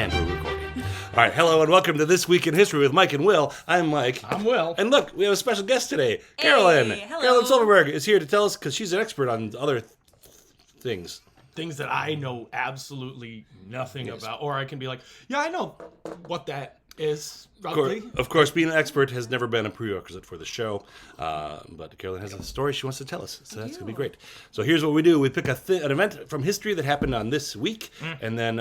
And we're recording. All right, hello and welcome to This Week in History with Mike and Will. I'm Mike. I'm Will. And look, we have a special guest today. Carolyn. Hello. Carolyn Silverberg is here to tell us, because she's an expert on other things. Things that I know absolutely nothing about. Or I can be like, yeah, I know what that is, roughly. Of course, being an expert has never been a prerequisite for the show. But Carolyn has a story she wants to tell us, so that's going to be great. So here's what we do. We pick an event from history that happened on this week, and then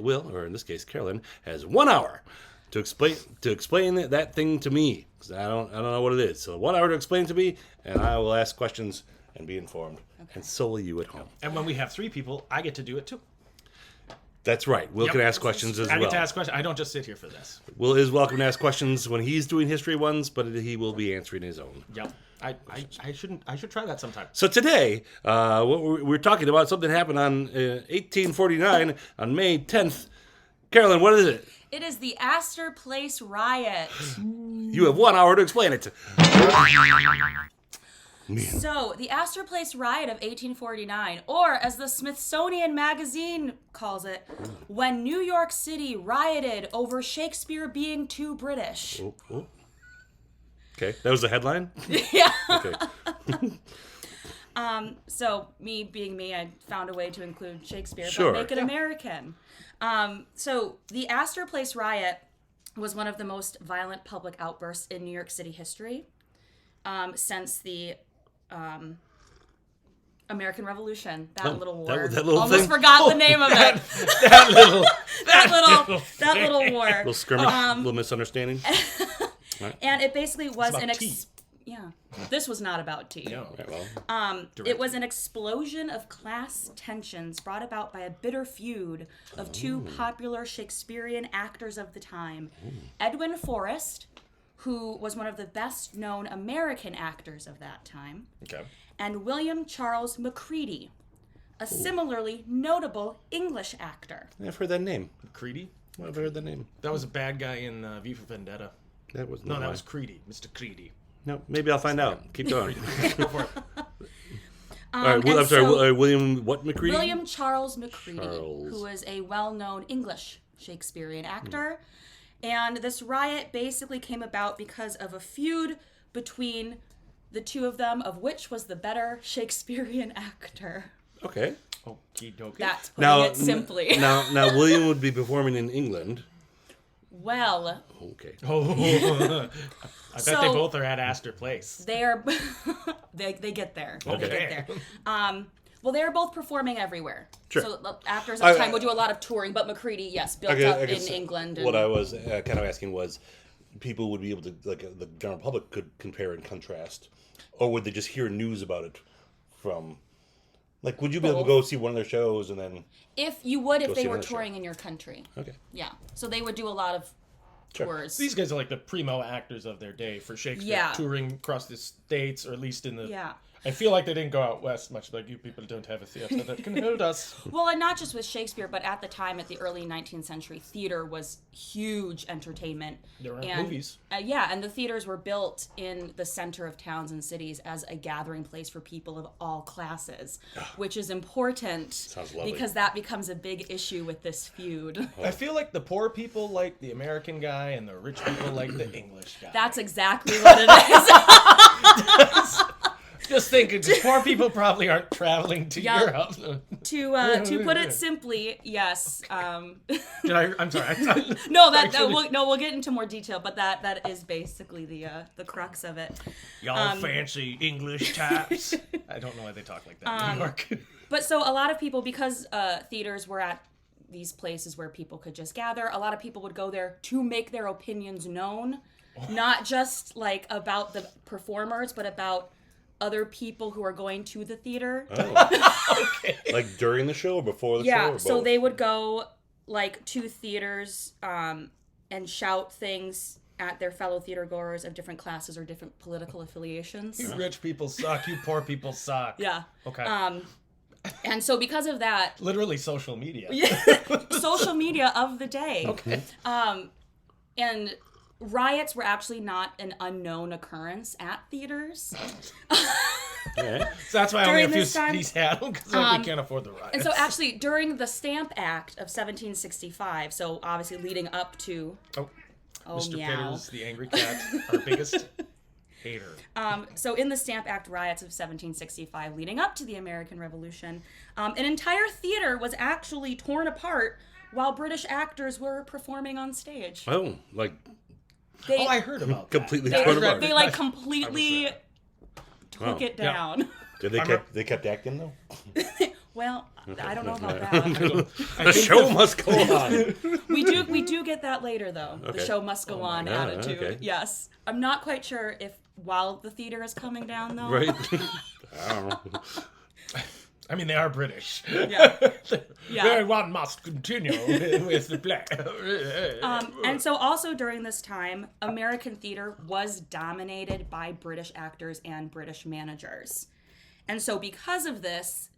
Will, or in this case Carolyn, has 1 hour to explain that thing to me, because I don't know what it is. So 1 hour to explain it to me, and I will ask questions and be informed. Okay. And so will you at home. And when we have 3 people, I get to do it too. That's right. Will can ask questions as well. I get to ask questions. I don't just sit here for this. Will is welcome to ask questions when he's doing history ones, but he will be answering his own. Yep. I should try that sometime. So today, what we're talking about something that happened on 1849 on May 10th. Carolyn, what is it? It is the Astor Place Riot. You have 1 hour to explain it. So, the Astor Place Riot of 1849, or as the Smithsonian Magazine calls it, when New York City rioted over Shakespeare being too British. Oh. Okay, that was the headline? Yeah. Okay. So, me being me, I found a way to include Shakespeare, Sure. but make it American. So, the Astor Place Riot was one of the most violent public outbursts in New York City history since the American Revolution. That little war. That little Almost thing? forgot the name of it. that little war. Little skirmish, little misunderstanding. Right. And it basically was tea. Yeah. This was not about tea. No. Right, well, It was an explosion of class tensions brought about by a bitter feud of 2 popular Shakespearean actors of the time. Edwin Forrest, who was one of the best-known American actors of that time, Okay. and William Charles Macready, a similarly notable English actor. I've heard that name. Creedy? I've heard that name. That was a bad guy in V for Vendetta. That was No, that was Creedy. Mr. Creedy. No, maybe I'll find out. Keep going. Go for it. All right, I'm sorry, William what Macready? William Charles Macready, Charles. who is a well-known English Shakespearean actor. And this riot basically came about because of a feud between the 2 of them, of which was the better Shakespearean actor. Okay. Okie dokie. That's putting it simply. Now, William would be performing in England. Well, Okay. I bet So- they both are at Astor Place. they are they get there. Okay. They get there. Well, they are both performing everywhere. Sure. So actors at the time would do a lot of touring, but Macready, yes, built up I in guess England. What I was kind of asking was, people would be able to, like, the general public could compare and contrast, or would they just hear news about it from, like, would you be able to go see one of their shows and then? If you would, if Go they see were another show. touring in your country. Okay. Yeah. So they would do a lot of Sure. tours. These guys are like the primo actors of their day for Shakespeare, Yeah. touring across the states, or at least in the... Yeah. I feel like they didn't go out west much, like you people don't have a theater that can hold us. Well, and not just with Shakespeare, but at the time, at the early 19th century, theater was huge entertainment. There were and, movies. Yeah, and the theaters were built in the center of towns and cities as a gathering place for people of all classes, which is important Sounds lovely. because that becomes a big issue with this feud. I feel like the poor people like the American guy and the rich people like the English guy. That's exactly what it is. Just thinking, poor people probably aren't traveling to Yeah. Europe. To put it simply, yes. I'm sorry. We'll get into more detail, but that is basically the crux of it. Y'all fancy English types. I don't know why they talk like that in New York. But so a lot of people, because theaters were at these places where people could just gather, a lot of people would go there to make their opinions known, not just like about the performers, but about other people who are going to the theater. Oh. Okay. Like during the show or before the show? Yeah, Or so both? they would go like to theaters and shout things at their fellow theater goers of different classes or different political affiliations. You rich people suck. You poor people suck. Yeah. Okay. And so because of that, Literally social media. social media of the day. Okay. And riots were actually not an unknown occurrence at theaters. right. So that's why I only During have a few this time- cities had them, because we can't afford the riots. And so actually, during the Stamp Act of 1765, so obviously leading up to... Oh, Oh, Mr. meow. Pitters, the angry cat, our biggest hater. So in the Stamp Act riots of 1765, leading up to the American Revolution, an entire theater was actually torn apart while British actors were performing on stage. Oh, like They, I heard about completely that. torn They- apart. they like completely Wow. took it down. Did they kept acting though? Well, I don't know about Okay. that. I The think show must go on. We do get that later though. The Okay. show must go on God, attitude. okay. Yes. I'm not quite sure if while the theater is coming down though. Right? I don't know. I mean, they are British. Yeah. Yeah. One must continue with the play. And so also during this time, American theater was dominated by British actors and British managers. And so because of this,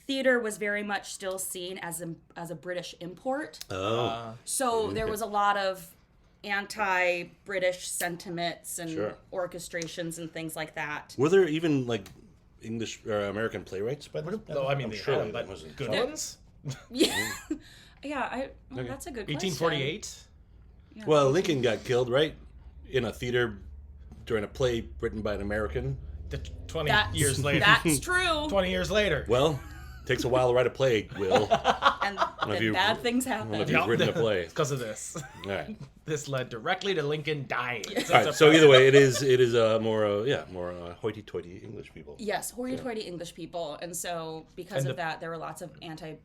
theater was very much still seen as a British import. Oh. So there was a lot of anti-British sentiments and Sure. orchestrations and things like that. Were there even like English or American playwrights by then? No, I mean, I'm they sure had there but wasn't. good some. ones. Yeah. Yeah, that's a good question. 1848. Yeah. Well, Lincoln got killed, right? In a theater during a play written by an American. 20 That's- years later. That's true. 20 years later. Well, takes a while to write a play, Will. And if then you- bad things I don't know happen. if you've written a play. Because of this. All right. This led directly to Lincoln dying. All right. So either way, it is more hoity-toity English people. Yes, hoity-toity English people. And so because And of that, there were lots of anti...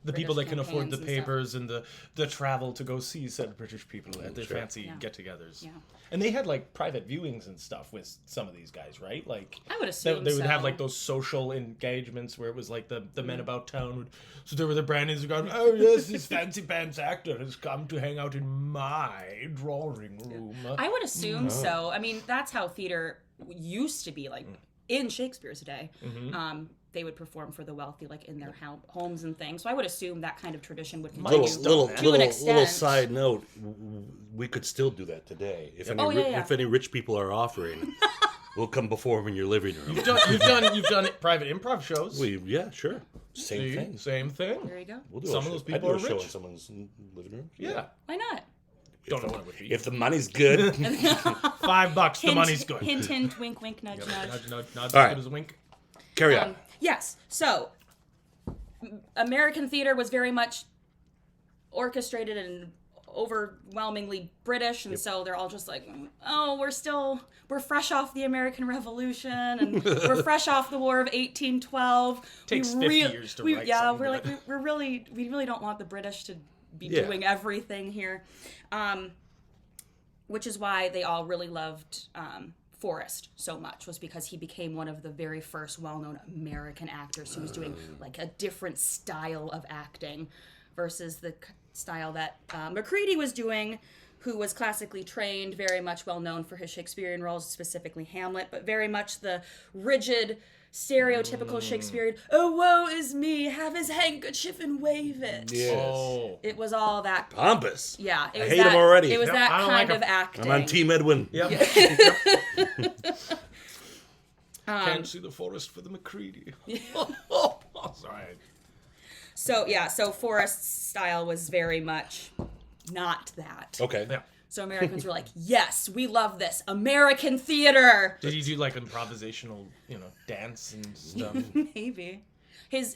the people that British can afford the campaigns and stuff. papers and the travel to go see said British people at their Sure. fancy Yeah. get-togethers. Yeah. And they had like private viewings and stuff with some of these guys, right? Like I would they, assume they would have so. like those social engagements where it was like the men about town would so there were the Brandons who go, oh yes, this fancy pants actor has come to hang out in my drawing room. I would assume so. I mean, that's how theater used to be, like, in Shakespeare's day. They would perform for the wealthy, like, in their homes and things. So I would assume that kind of tradition would continue. Little side note, we could still do that today. If any, if any rich people are offering, we'll come perform in your living room. You've done private improv shows. Yeah, sure. Same thing. Same thing. There you go. We'll do Some a of show. those I'd people do are a show rich. in someone's living room. Yeah. Why not? Don't know what it would be. If the money's good. $5, the money's good. Hint, hint, wink, wink, nudge, nudge. Nudge, nudge, nudge. All As right. good as a wink. Carry on. Yes. So, American theater was very much orchestrated and overwhelmingly British, and so they're all just like, oh, we're fresh off the American Revolution, and we're fresh off the War of 1812. Takes 50 years to write yeah, something, we're but- like, we really don't want the British to be Yeah. doing everything here, which is why they all really loved Forrest so much, was because he became one of the very first well-known American actors who was doing like a different style of acting versus the style that Macready was doing, who was classically trained, very much well-known for his Shakespearean roles, specifically Hamlet, but very much the rigid, stereotypical Shakespearean, oh, woe is me, have his handkerchief and wave it. Yes. Oh. It was all that, Pompous. yeah. It I was hate that, him already. It was Yep, that I don't kind like of him. acting. I'm on Team Edwin. Yep. Can't see the forest for the Macready. Oh, sorry. So Forrest's style was very much not that. Okay. Yeah. So Americans were like, yes, we love this. American theater. Did he do like improvisational, dance and stuff? Maybe. His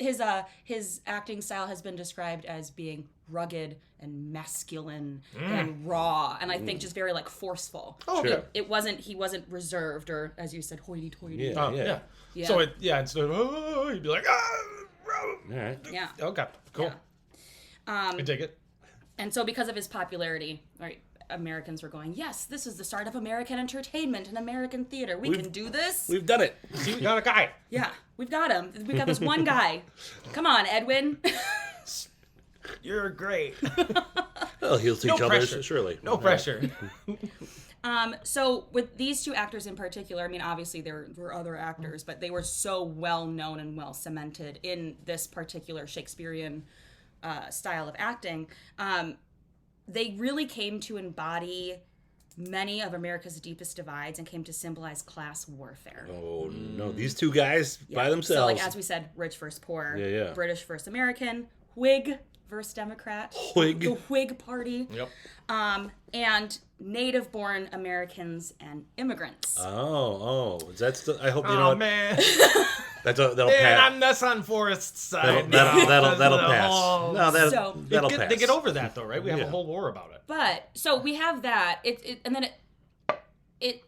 acting style has been described as being rugged and masculine and raw, and I think just very like forceful. Oh, okay. Sure. He wasn't reserved or, as you said, hoity-toity. Yeah. Yeah. Yeah. So instead of he'd be like All right. Yeah. okay, cool. I dig it. And so because of his popularity, right, Americans were going, yes, this is the start of American entertainment and American theater. We can do this. We've done it. See, we got a guy. Yeah, we've got him. We've got this one guy. Come on, Edwin. You're great. Well, he'll teach No others, pressure. surely. No pressure. So with these two actors in particular, I mean, obviously there were other actors, but they were so well known and well cemented in this particular Shakespearean style of acting. They really came to embody many of America's deepest divides and came to symbolize class warfare. Oh, no. These two guys by themselves. So, like, as we said, rich versus poor, Yeah. British versus American, Whig versus Democrat, Whig. the Whig Party, Yep. and native-born Americans and immigrants. Oh. Is that still... I hope you know Oh, what... man. That'll Man, pass. I'm that's on Forrest's side. That'll pass. No, that'll pass. They get over that, though, right? We have Yeah. a whole war about it. But so we have that. And then it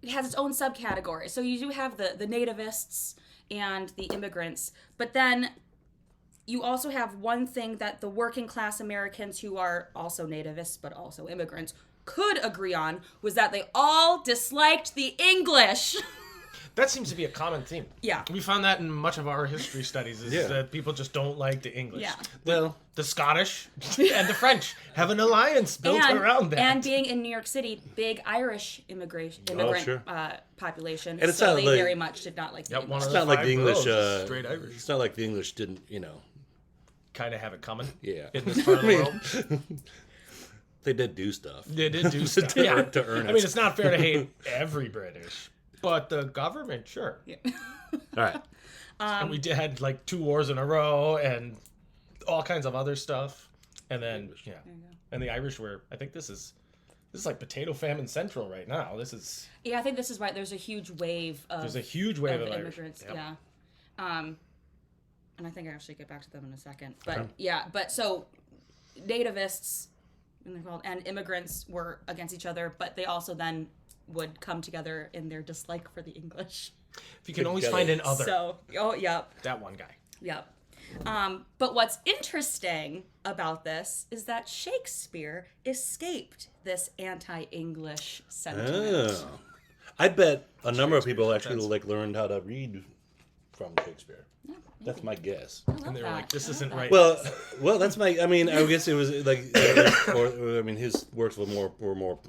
has its own subcategory. So you do have the nativists and the immigrants, but then you also have one thing that the working class Americans who are also nativists but also immigrants could agree on was that they all disliked the English. That seems to be a common theme. Yeah. We found that in much of our history studies, is Yeah. that people just don't like the English. Yeah. Well... The Scottish and the French have an alliance built around that. And being in New York City, big Irish immigrant sure. population. And it's so not they like- very much did not like the Yep, English. one of It's the not like five the English... boroughs is straight Irish. It's not like the English didn't, Kind of have it coming. Yeah. In this part of the world. They did do stuff. They did do stuff. to, Yeah. to earn it. I mean, it's not fair to hate every British, but the government, sure. All right. And we had like 2 wars in a row and all kinds of other stuff. And then, yeah. And the Irish were, I think this is like potato famine central right now. This is... Yeah, I think this is right. There's a huge wave of There's a huge wave of Irish. immigrants. Yep. Yeah. And I think I actually get back to them in a second. But yeah, but so nativists and they're called and immigrants were against each other, but they also then would come together in their dislike for the English. If you can always find an other. So, yep. That one guy. Yep. But what's interesting about this is that Shakespeare escaped this anti-English sentiment. Oh. I bet a number of people actually learned how to read from Shakespeare. Yeah, That's my guess. I love And they were that. like, this I love isn't that. right. Well, that's my. I mean, I guess it was his works were more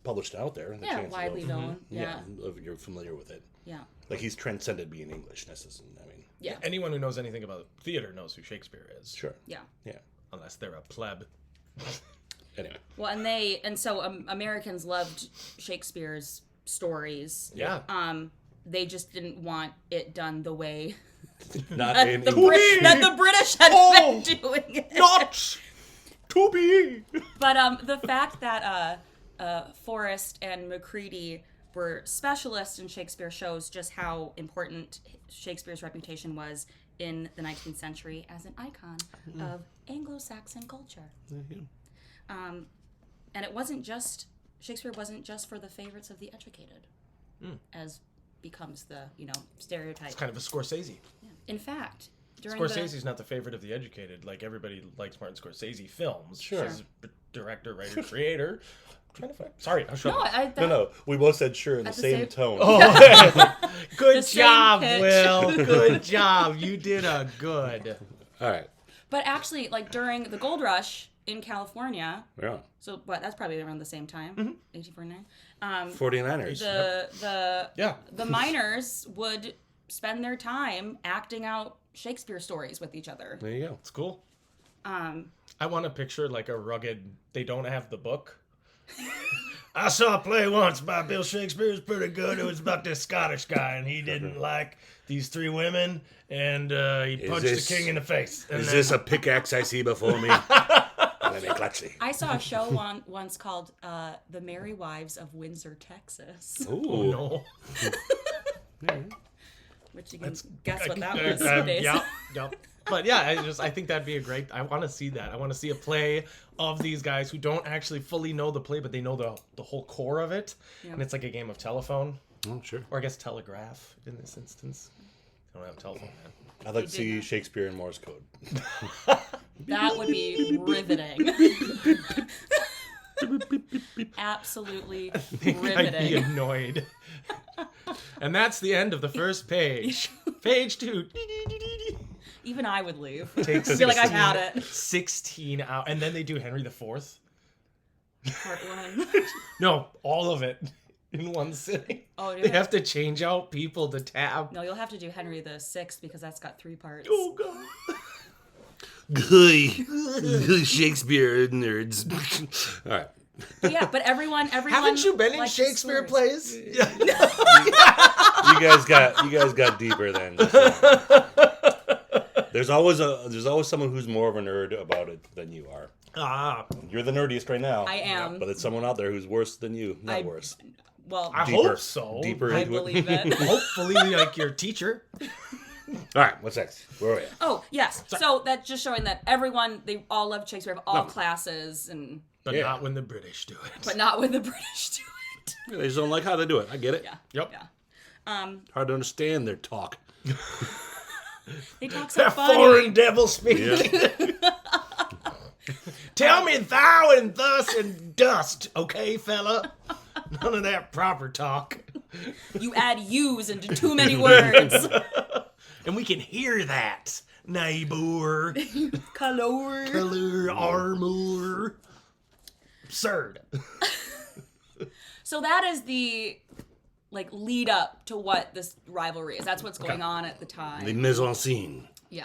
published out there. The Yeah, chances widely of, known. Yeah. you're familiar with it. Yeah. Like he's transcended being English. Yeah. Anyone who knows anything about theater knows who Shakespeare is. Sure. Yeah. Yeah. Unless they're a pleb. Anyway. Well, and so Americans loved Shakespeare's stories. Yeah. They just didn't want it done the way Not that in the, English. that the British had Oh, been doing it. Not to be. But the fact that Forrest and Macready were specialists in Shakespeare shows just how important Shakespeare's reputation was in the 19th century as an icon of Anglo-Saxon culture. And it wasn't just, Shakespeare wasn't just for the favorites of the educated, as becomes the, stereotype. It's kind of a Scorsese. Yeah. In fact, during Scorsese's not the favorite of the educated. Like, everybody likes Martin Scorsese films. Sure. He's a director, writer, creator. I'm trying to find... Sorry, I'll show No, you. No. We both said sure in the At the same same- tone. Oh, good The same job, pitch. Will. Good job. You did a good. All right. But actually, like during the gold rush in California, Yeah. so that's probably around the same time, 1849. 49ers. The miners would spend their time acting out Shakespeare stories with each other. There you go. It's cool. I want to picture like a rugged, they don't have the book. I saw a play once by Bill Shakespeare. It was pretty good. It was about this Scottish guy, and he didn't like these 3 women, and he punched the king in the face. And Is then- this a pickaxe I see before me? Let me clutch it. I saw a show once called The Merry Wives of Windsor, Texas. Ooh. Oh, no. Which you can guess what that was. Yep. But yeah, I think that'd be I want to see that. I want to see a play of these guys who don't actually fully know the play, but they know the whole core of it. Yeah. And it's like a game of telephone. Oh, sure. Or I guess telegraph in this instance. I don't have a telephone, man. I'd like to They did see that. Shakespeare in Morse code. That would be riveting. Absolutely I'd be riveting. annoyed. And that's the end of the first page. Page 2. Even I would leave. Takes I feel like I've had it. 16 hours. And then they do Henry IV. Part 1. No, all of it in one sitting. Oh, They have to change out people to tab. No, you'll have to do Henry the Sixth because that's got 3 parts. Oh, God. Good Shakespeare nerds. All right. Yeah, but everyone. Haven't you been in likes Shakespeare stories. plays? You guys got deeper then. There's always someone who's more of a nerd about it than you are. You're the nerdiest right now. I am. But it's someone out there who's worse than you. Not worse. Well, I hope so. Deeper I into believe it. it. Hopefully, like your teacher. All right, what's next? Where are we at? Oh, yes. So that's just showing that they all love Shakespeare, have all classes, But not when the British do it. but not when the British do it. They just don't like how they do it. I get it. Yeah. Yep. Yeah. Hard to understand their talk. They talk so That funny. foreign devil speaking. Yeah. Tell me thou and thus and dust, okay, fella? None of that proper talk. You add "yous" into too many words. And we can hear that. Neighbor. Color. Armor. Absurd. So that is the lead up to what this rivalry is. That's what's going on at the time. The mise en scene. Yeah.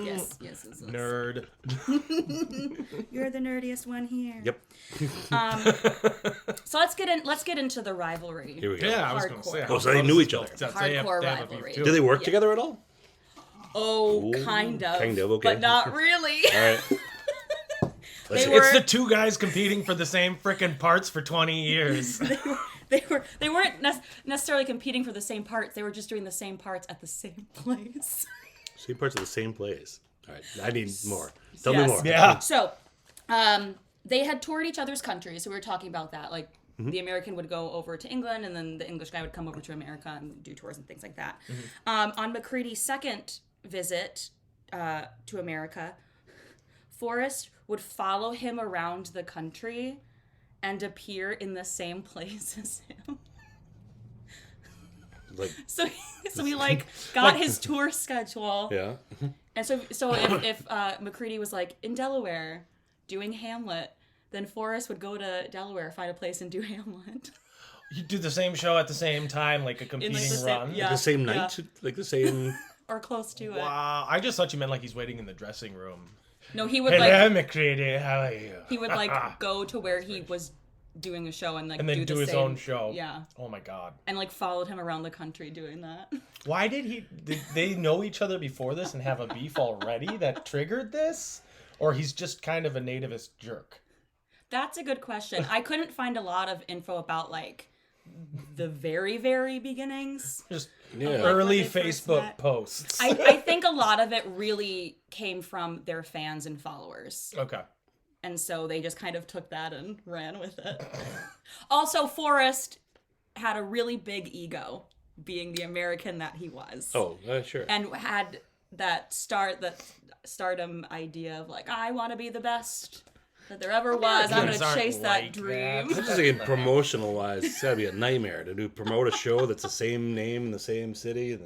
Yes. Nerd. You're the nerdiest one here. Yep. So let's get into the rivalry. Here we go. Yeah, I was going to say. Hardcore. Oh, so they knew each other. Hardcore rivalry. Do they work together at all? Oh, Ooh, kind of. kind of, okay. But not really. All right. They It's the two guys competing for the same frickin' parts for 20 years. They weren't necessarily competing for the same parts. They were just doing the same parts at the same place. Same parts of the same place. All right. I need more. Tell me more. Yeah. So, they had toured each other's countries. So we were talking about that. Like, the American would go over to England, and then the English guy would come over to America and do tours and things like that. On Macready's second visit to America, Forrest would follow him around the country and appear in the same place as him. So he got his tour schedule. Yeah. And so if Macready was in Delaware doing Hamlet, then Forrest would go to Delaware, find a place and do Hamlet. You do the same show at the same time, like a competing run. Yeah. The same night? Like the same... Or close to it. Wow. I just thought you meant he's waiting in the dressing room. No, he would Hello, Macready. How are you? He would go to where he was doing a show and and then do his own show. Yeah. Oh my god. And followed him around the country doing that. Why did they know each other before this and have a beef already that triggered this? Or he's just kind of a nativist jerk? That's a good question. I couldn't find a lot of info about the very, very beginnings. Just Yeah. early When they first Facebook met. posts. I think a lot of it really came from their fans and followers. Okay. And so they just kind of took that and ran with it. Also, Forrest had a really big ego, being the American that he was. Oh, sure. And had that stardom idea of I want to be the best that there ever was. I'm going to chase that dream. I'm just thinking promotional wise, it's gotta be a nightmare to promote a show that's the same name in the same city.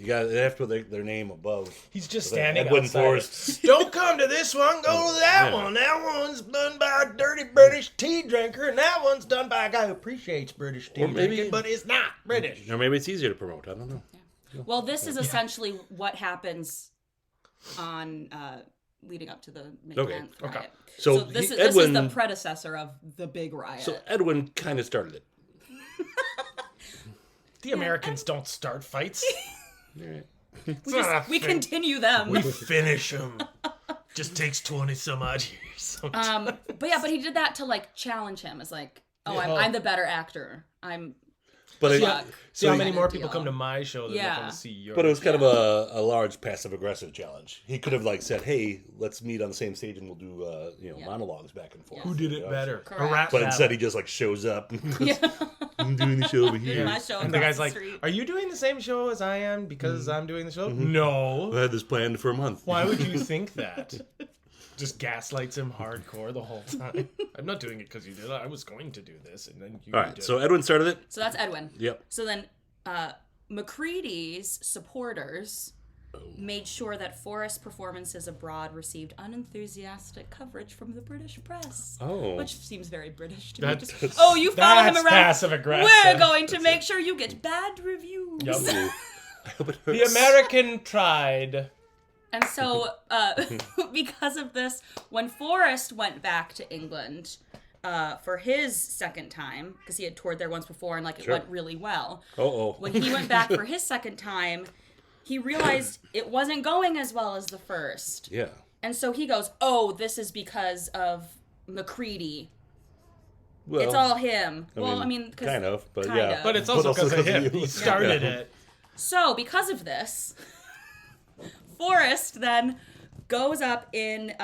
They have to put their name above. He's just standing Edwin outside. Forrest. Don't come to this one, go to that one. That one's done by a dirty British tea drinker, and that one's done by a guy who appreciates British tea drinking, but is not British. Or maybe it's easier to promote. I don't know. Yeah. Well, this is essentially what happens on leading up to the May 10th riot. Okay. So So this is Edwin- the predecessor of the big riot. So Edwin kind of started it. The Americans don't start fights. All right. we continue them. We finish them. Just takes 20 some odd years. But he did that to challenge him as I'm the better actor. See how many more deal. people come to my show than they come Yeah. to see yours. But it was kind of a large passive aggressive challenge. He could have said, "Hey, let's meet on the same stage and we'll do monologues back and forth." Who did it better? Correct. A rap But battle. instead, he just shows up. Yeah. I'm doing the show over here. My show And the across guy's like, street. "Are you doing the same show as I am because I'm doing the show?" No. I had this planned for a month. Why would you think that? Just gaslights him hardcore the whole time. I'm not doing it because you did it. I was going to do this, and then you All right, did so it. Edwin started it. So that's Edwin. Yep. So then Macready's supporters made sure that Forrest's performances abroad received unenthusiastic coverage from the British press. Oh. Which seems very British to That's- me. You follow him That's around. passive aggressive. We're going to make sure you get bad reviews. Yup. I hope it The hurts. American tried. And so, because of this, when Forrest went back to England, for his second time, because he had toured there once before and it went really well. When he went back for his second time, he realized it wasn't going as well as the first. Yeah. And so he goes, "Oh, this is because of McCready. Well, it's all him." kind of, but kind yeah. of. But it's also because of him. He started it. So, because of this, Forrest then goes up in,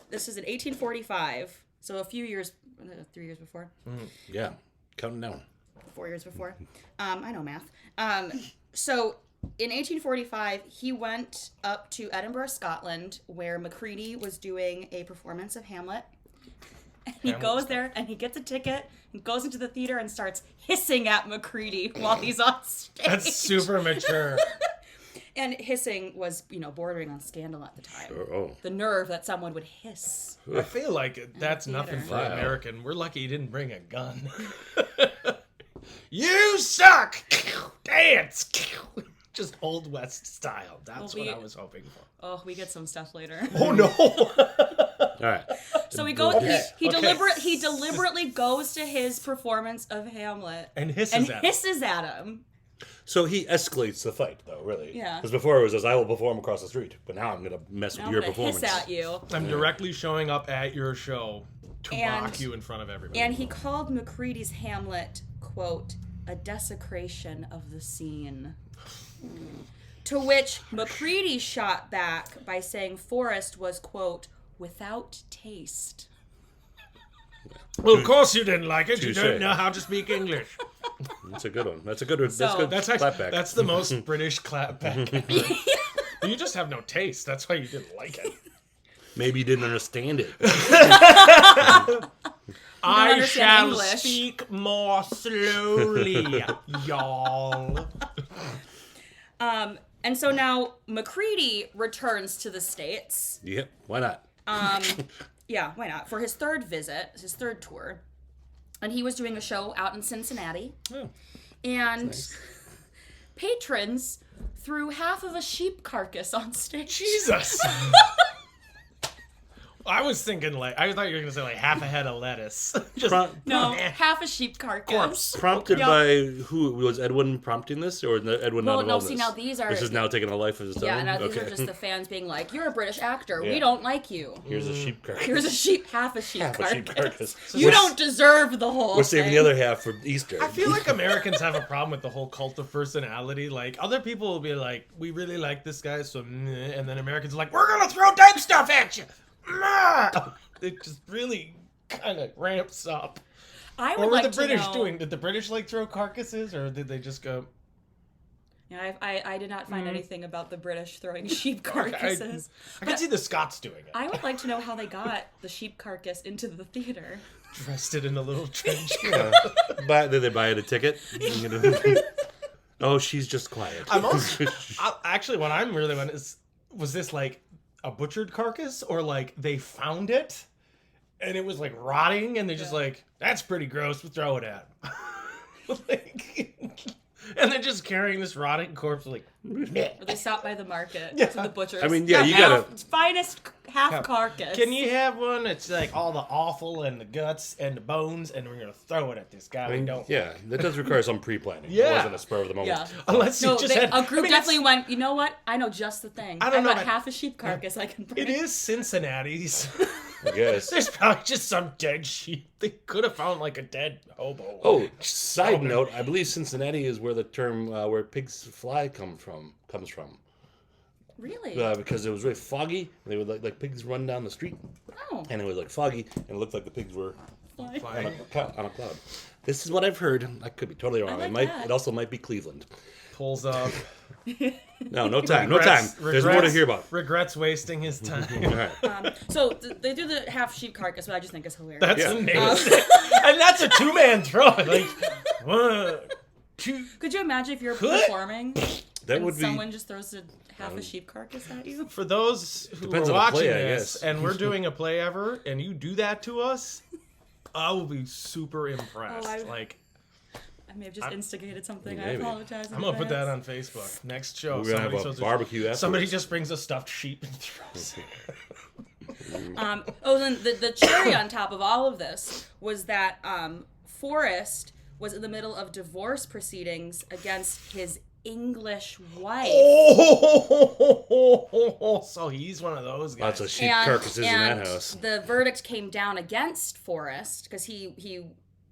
this is in 1845, so a few years, 3 years before. Yeah, counting down. 4 years before. I know math. So, in 1845, he went up to Edinburgh, Scotland, where Macready was doing a performance of Hamlet. And he goes there, and he gets a ticket, and goes into the theater and starts hissing at Macready while he's on stage. That's super mature. And hissing was, bordering on scandal at the time. Sure. Oh. The nerve that someone would hiss. I feel like that's the nothing for Wow. American. We're lucky he didn't bring a gun. You suck! Dance! Just Old West style. That's what I was hoping for. Oh, we get some stuff later. Oh no! All right. So he goes. Okay. He Okay. deliberately goes to his performance of Hamlet And hisses and at him. hisses at him. So he escalates the fight, though, really. Yeah. Because before it was, I will perform across the street, but now I'm going to mess with I'm your gonna performance. hiss at you. I'm directly showing up at your show to And- mock you in front of everybody. And he called Macready's Hamlet, quote, "a desecration of the scene." To which Macready shot back by saying Forrest was, quote, "without taste." Well, of course you didn't like it. You Touche. don't know how to speak English. That's a good one. That's a good one. That's So- good. That's clapback. actually that's the most British clapback ever. You just have no taste. That's why you didn't like it. Maybe you didn't understand it. I understand shall English. speak more slowly, y'all. And so now Macready returns to the States. Yep. Why not? Yeah, why not? For his third visit, his third tour. And he was doing a show out in Cincinnati. Oh, And nice. patrons threw half of a sheep carcass on stage. Jesus. I was thinking I thought you were gonna say half a head of lettuce. Just No, half a sheep carcass. Corpse. Prompted Yeah. by who? Was Edwin prompting this, or Edwin not Well, involved no, in see, this? now these are... This is now taking a life of its own? Yeah, now these Okay. are just the fans being like, "You're a British actor. We Yeah. don't like you. Here's a sheep carcass. Here's half a sheep Half a carcass. sheep carcass. You don't deserve the whole We're saving thing." the other half for Easter. I feel like Americans have a problem with the whole cult of personality. Like, other people will be like, we really like this guy, so meh. And then Americans are like, we're gonna throw dead stuff at you. Meh. It just really kind of ramps up. I would What were like the British to know... doing? Did the British throw carcasses, or did they just go? Yeah, I did not find anything about the British throwing sheep carcasses. I can see the Scots doing it. I would like to know how they got the sheep carcass into the theater. Dressed it in a little trench Did they buy it a ticket? Oh, she's just quiet. I'm also, actually, what I'm really wondering is, was this a butchered carcass, or they found it and it was rotting and they're just that's pretty gross, we'll throw it at him. And they're just carrying this rotting corpse Or they stopped by the market to the butchers. I mean, yeah, you half, gotta- finest half carcass. Can you have one? It's all the offal and the guts and the bones, and we're gonna throw it at this guy. We don't. Yeah, that does require some pre-planning. It Yeah. wasn't a spur of the moment. Yeah. Unless No, you just had a group it's- definitely went, "You know what? I know just the thing. I don't know got that- half a sheep carcass I can bring." It is Cincinnati's. I guess. There's probably just some dead sheep. They could have found a dead hobo. Oh, side note, I believe Cincinnati is where the term where pigs fly comes from. Really? Because it was really foggy. They would like pigs run down the street, Oh. and it was foggy, and it looked like the pigs were Fly. on a cloud. This is what I've heard. I could be totally wrong. like that. It also might be Cleveland. Pulls up. No time. There's more to hear about. Regrets wasting his time. All right. So they do the half sheep carcass, but I just think it's hilarious. That's Yeah. amazing. And that's a two-man throw. 1, 2. Could you imagine if you're Could? performing That and would be. someone just throws half a sheep carcass at you? For those who Depends are on the watching play, I this, guess. and we're doing a play ever, and you do that to us, I will be super impressed. Oh, I may have just instigated something. I Maybe. apologize. I'm gonna put that on Facebook. Next show, We're gonna have a barbecue afterwards. Somebody just brings a stuffed sheep and throws it. Then the cherry on top of all of this was that Forrest was in the middle of divorce proceedings against his English wife. Oh, so he's one of those guys. Lots of sheep carcasses in that house. The verdict came down against Forrest because he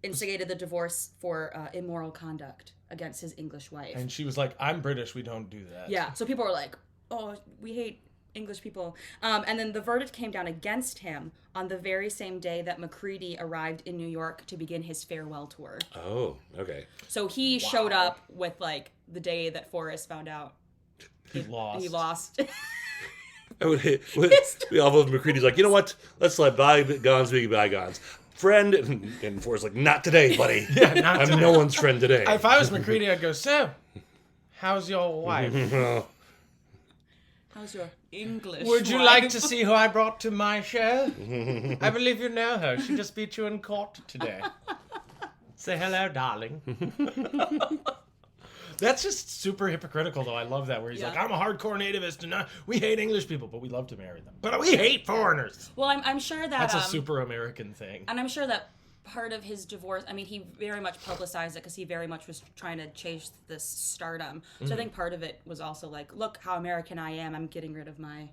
instigated the divorce for immoral conduct against his English wife. And she was like, I'm British, we don't do that. Yeah, so people were like, oh, we hate English people. And then the verdict came down against him on the very same day that Macready arrived in New York to begin his farewell tour. Oh, okay. So he showed up with, like, the day that Forrest found out. He lost. He lost. We all voted Macready's like, you know what? Let's let bygones be bygones. Friend, and Forrest's like, not today, buddy. Yeah, not I'm today. no one's friend today. If I was Macready, I'd go, so, how's your wife? How's your English Would you wife? like to see who I brought to my show? I believe you know her. She just beat you in court today. Say hello, darling. That's just super hypocritical, though. I love that, where he's like, I'm a hardcore nativist, and we hate English people, but we love to marry them. But we hate foreigners. Well, I'm sure that... That's a super American thing. And I'm sure that part of his divorce, I mean, he very much publicized it because he very much was trying to chase this stardom. So I think part of it was also like, look how American I am. I'm getting rid of my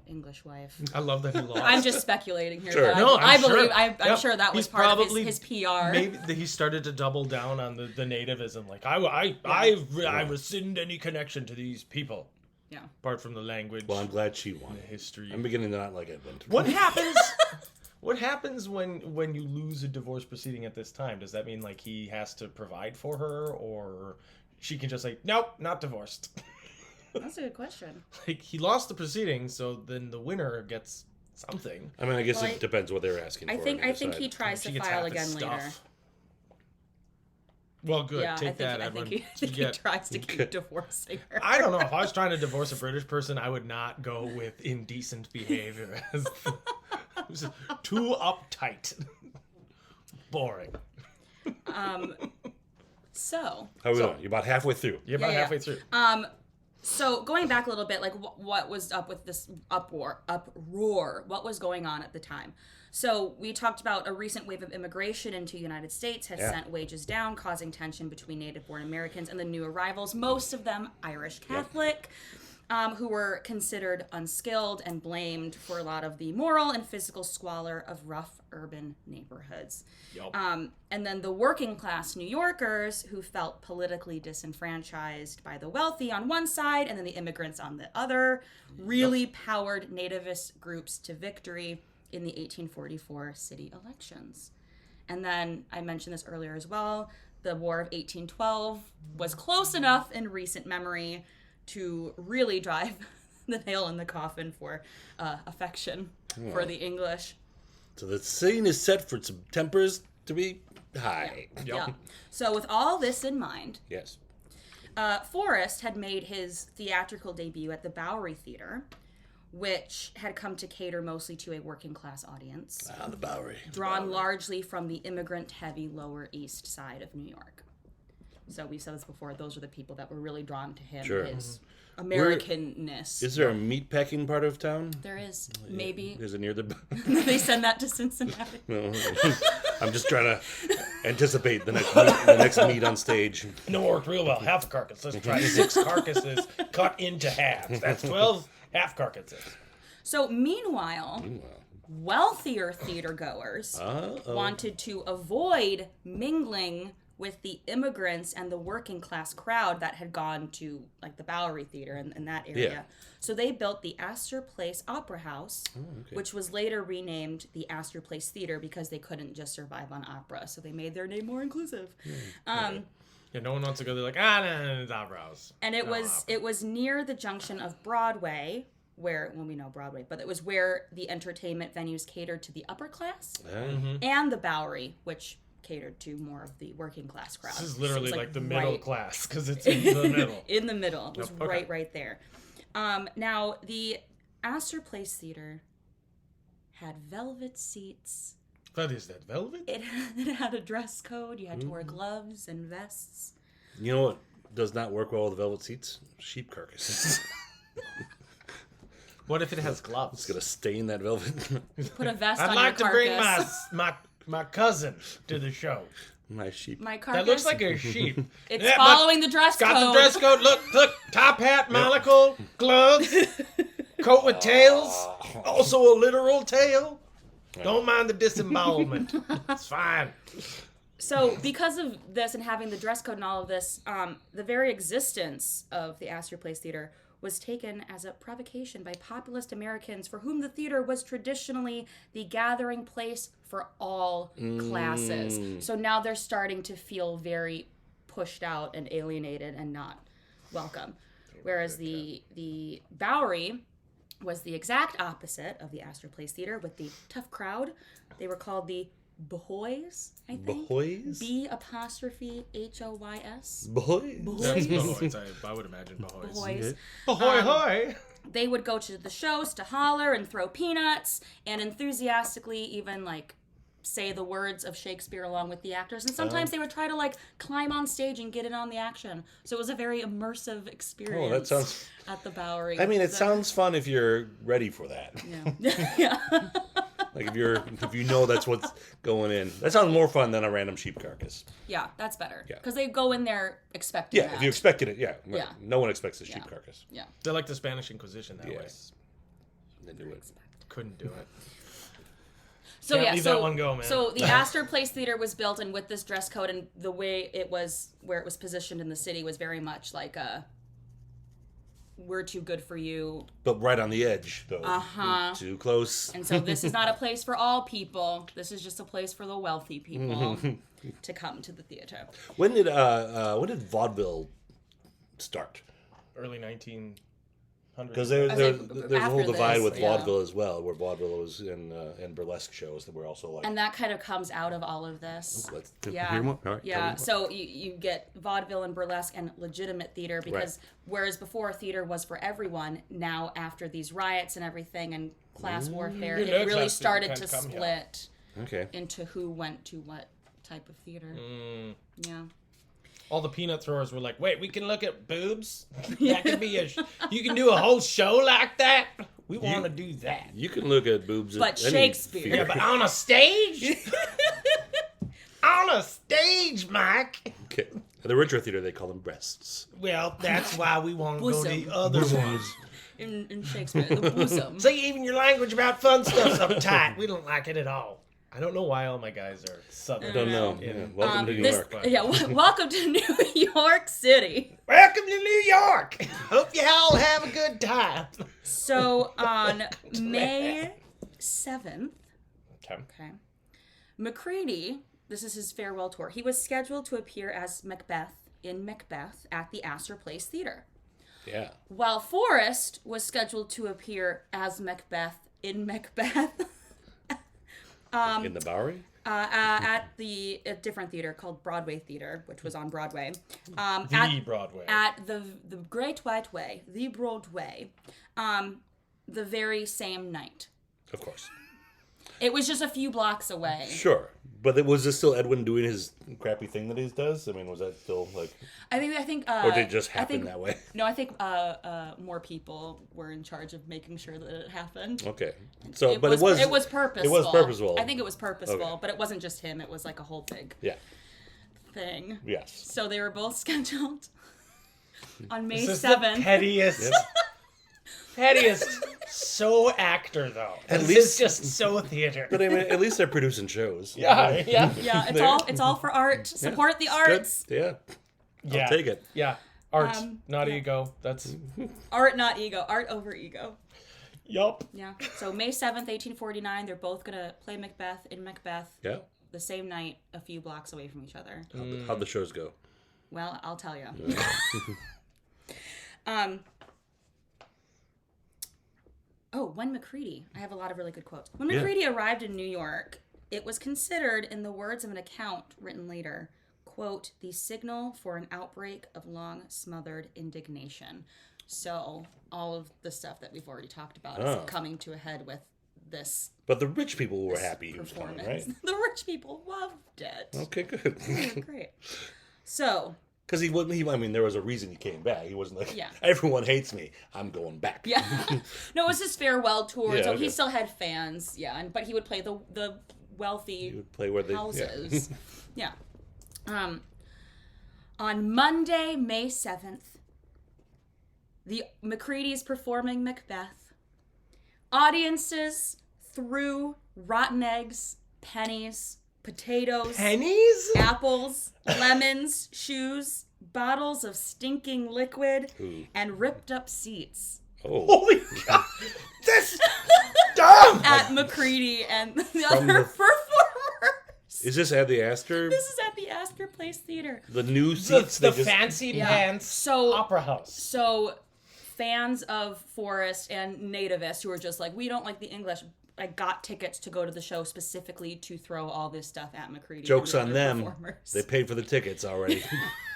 English wife. I love that he lost. I'm just speculating here. Sure. But No, I'm sure. sure that was He's part of probably his PR. Maybe he started to double down on the nativism. Like, I rescind any connection to these people. Yeah. Apart from the language. Well, I'm glad she won. The history. I'm beginning to not like it. What happens? What happens when you lose a divorce proceeding at this time? Does that mean like he has to provide for her, or she can just say, nope, not divorced? That's a good question. Like, he lost the proceedings, so then the winner gets something. I mean, I guess it depends what they were asking for. I think he tries She to gets file half his again later. stuff. Well, good. Yeah, Take that, I Edwin. think he tries to keep divorcing her. I don't know. If I was trying to divorce a British person, I would not go with indecent behavior. It was too uptight. Boring. So. How are we doing? You're about halfway through. You're about halfway through. So going back a little bit, like what was up with this uproar? What was going on at the time? So we talked about a recent wave of immigration into the United States has sent wages down, causing tension between native-born Americans and the new arrivals, most of them Irish Catholic, who were considered unskilled and blamed for a lot of the moral and physical squalor of rough urban neighborhoods. Yep. And then the working class New Yorkers who felt politically disenfranchised by the wealthy on one side and then the immigrants on the other really powered nativist groups to victory in the 1844 city elections. And then I mentioned this earlier as well, the War of 1812 was close enough in recent memory to really drive the nail in the coffin for affection for the English. So the scene is set for some tempers to be high. Yeah. So with all this in mind, Yes. Forrest had made his theatrical debut at the Bowery Theater, which had come to cater mostly to a working class audience. The Bowery. Drawn largely from the immigrant-heavy Lower East Side of New York. So we've said this before, those are the people that were really drawn to him, Sure. his Americanness. Is there a meatpacking part of town? There is, maybe. Is it near the... They send that to Cincinnati. No. I'm just trying to anticipate the next meat on stage. No, worked real well. Half a carcass. Let's try 6 carcasses cut into halves. That's 12 half carcasses. So meanwhile, wealthier theatergoers wanted to avoid mingling with the immigrants and the working class crowd that had gone to like the Bowery Theater in that area. Yeah. So they built the Astor Place Opera House, which was later renamed the Astor Place Theater because they couldn't just survive on opera. So they made their name more inclusive. Yeah, no one wants to go there like, no, it's opera house. And it was near the junction of Broadway, where, well, we know Broadway, but it was where the entertainment venues catered to the upper class, and the Bowery, which catered to more of the working class crowd. This is literally So like the middle class, because it's in the middle. In the middle. It was right there. Now, the Astor Place Theater had velvet seats. What is that, velvet? It had a dress code. You had to wear gloves and vests. You know what does not work well with velvet seats? Sheep carcasses. What if it has gloves? It's gonna stain that velvet. Put a vest on I'd your like to carcass. bring my cousin to the show. My sheep. My carcass. That looks like a sheep. It's Yeah, following the dress it's got code. the dress code. Look, top hat, monocle, gloves, coat with tails. Also a literal tail. Don't mind the disembowelment. It's fine. So, because of this and having the dress code and all of this, the very existence of the Astor Place Theater was taken as a provocation by populist Americans for whom the theater was traditionally the gathering place for all classes. So now they're starting to feel very pushed out and alienated and not welcome. Whereas the Bowery was the exact opposite of the Astor Place Theater with the tough crowd. They were called the Bahoys, I think. Bahoys? B-Hoys? Boys. That's Bahoys. I would imagine Bahoys. Bahoys. Bahoy hoy. They would go to the shows to holler and throw peanuts and enthusiastically even like say the words of Shakespeare along with the actors. And sometimes they would try to like climb on stage and get in on the action. So it was a very immersive experience that sounds... at the Bowery. I mean, it sounds fun if you're ready for that. Yeah. Yeah. Like if you know that's what's going in. That sounds more fun than a random sheep carcass. Yeah, that's better. Yeah. Because they go in there expecting that. If you expected it, right. Yeah. No one expects a sheep carcass. Yeah. They're like the Spanish Inquisition that way. Yes. They do it. Couldn't do it. So Can't yeah, leave so that one go, man. So the Astor Place Theater was built, and with this dress code and the way it was, where it was positioned in the city, was very much like a "we're too good for you." But right on the edge, though. Too close. And so this is not a place for all people. This is just a place for the wealthy people to come to the theater. When did vaudeville start? Early 1900s. Because there's a whole after divide this, with yeah. vaudeville as well, where vaudeville was in burlesque shows that were also like. And that kind of comes out of all of this. Let's Yeah. hear more. All right, Yeah. So you get vaudeville and burlesque and legitimate theater because whereas before theater was for everyone, now after these riots and everything and class warfare, it really class started theater to can come, split Okay. into who went to what type of theater. Yeah. All the peanut throwers were like, wait, we can look at boobs? That could be you can do a whole show like that? We want to do that. You can look at boobs at But any Shakespeare. theater. Yeah, but on a stage? On a stage, Mike. Okay. The richer theater, they call them breasts. Well, that's why we want to go to Bosom. the other ones. In Shakespeare, the bosom. See, even your language about fun stuff's uptight. We don't like it at all. I don't know why all my guys are Southern. I don't know. Yeah. Welcome to New York. Welcome to New York City. Welcome to New York. Hope you all have a good time. So on May 7th, Okay. Macready, this is his farewell tour. He was scheduled to appear as Macbeth in Macbeth at the Astor Place Theater. Yeah. While Forrest was scheduled to appear as Macbeth in Macbeth In the Bowery? at a different theater called Broadway Theater, which was on Broadway. Broadway. At the Great White Way, the Broadway, the very same night. Of course. It was just a few blocks away. Sure. But was this still Edwin doing his crappy thing that he does? I mean, was that still like... I think. Or did it just happen that way? No, I think more people were in charge of making sure that it happened. Okay. So, It was purposeful. It was purposeful. I think it was purposeful, Okay. but it wasn't just him. It was like a whole big thing. Yes. So they were both scheduled on May This is the 7th. pettiest. Pettiest. So actor, though. At This least- is just so theater. But I mean, at least they're producing shows. Yeah. Yeah, it's all for art. Support the arts. Good. Yeah. I'll take it. Yeah. Art, not yeah. ego. That's... Art, not ego. Art over ego. Yup. Yeah. So May 7th, 1849, they're both going to play Macbeth in Macbeth Yeah. the same night, a few blocks away from each other. How'd the shows go? Well, I'll tell you. When Macready. I have a lot of really good quotes. When Macready arrived in New York, it was considered, in the words of an account written later, quote, the signal for an outbreak of long smothered indignation. So all of the stuff that we've already talked about is coming to a head with this But the rich people were happy he was coming, performance. right? The rich people loved it. Okay, good. Yeah, great. So, Because he wouldn't. I mean, there was a reason he came back. He wasn't like, Yeah. everyone hates me. I'm going back. Yeah. No, it was his farewell tour, Yeah, so okay. he still had fans. Yeah, but he would play the wealthy He would play where they houses. Yeah. On Monday, May 7th, the McCready's performing Macbeth. Audiences threw rotten eggs, pennies, potatoes, Pennies? apples, lemons, shoes, bottles of stinking liquid, Ooh. and ripped up seats Oh. Holy God. This dumb. at McCready and the From other the- performers. Is this at the Astor? This is at the Astor Place Theater. The new The, seats? the they just- fancy Yeah. pants So- opera house. So, fans of Forrest and nativists who are just like, we don't like the English, I got tickets to go to the show specifically to throw all this stuff at McCready. Joke's and on the them. other performers. They paid for the tickets already.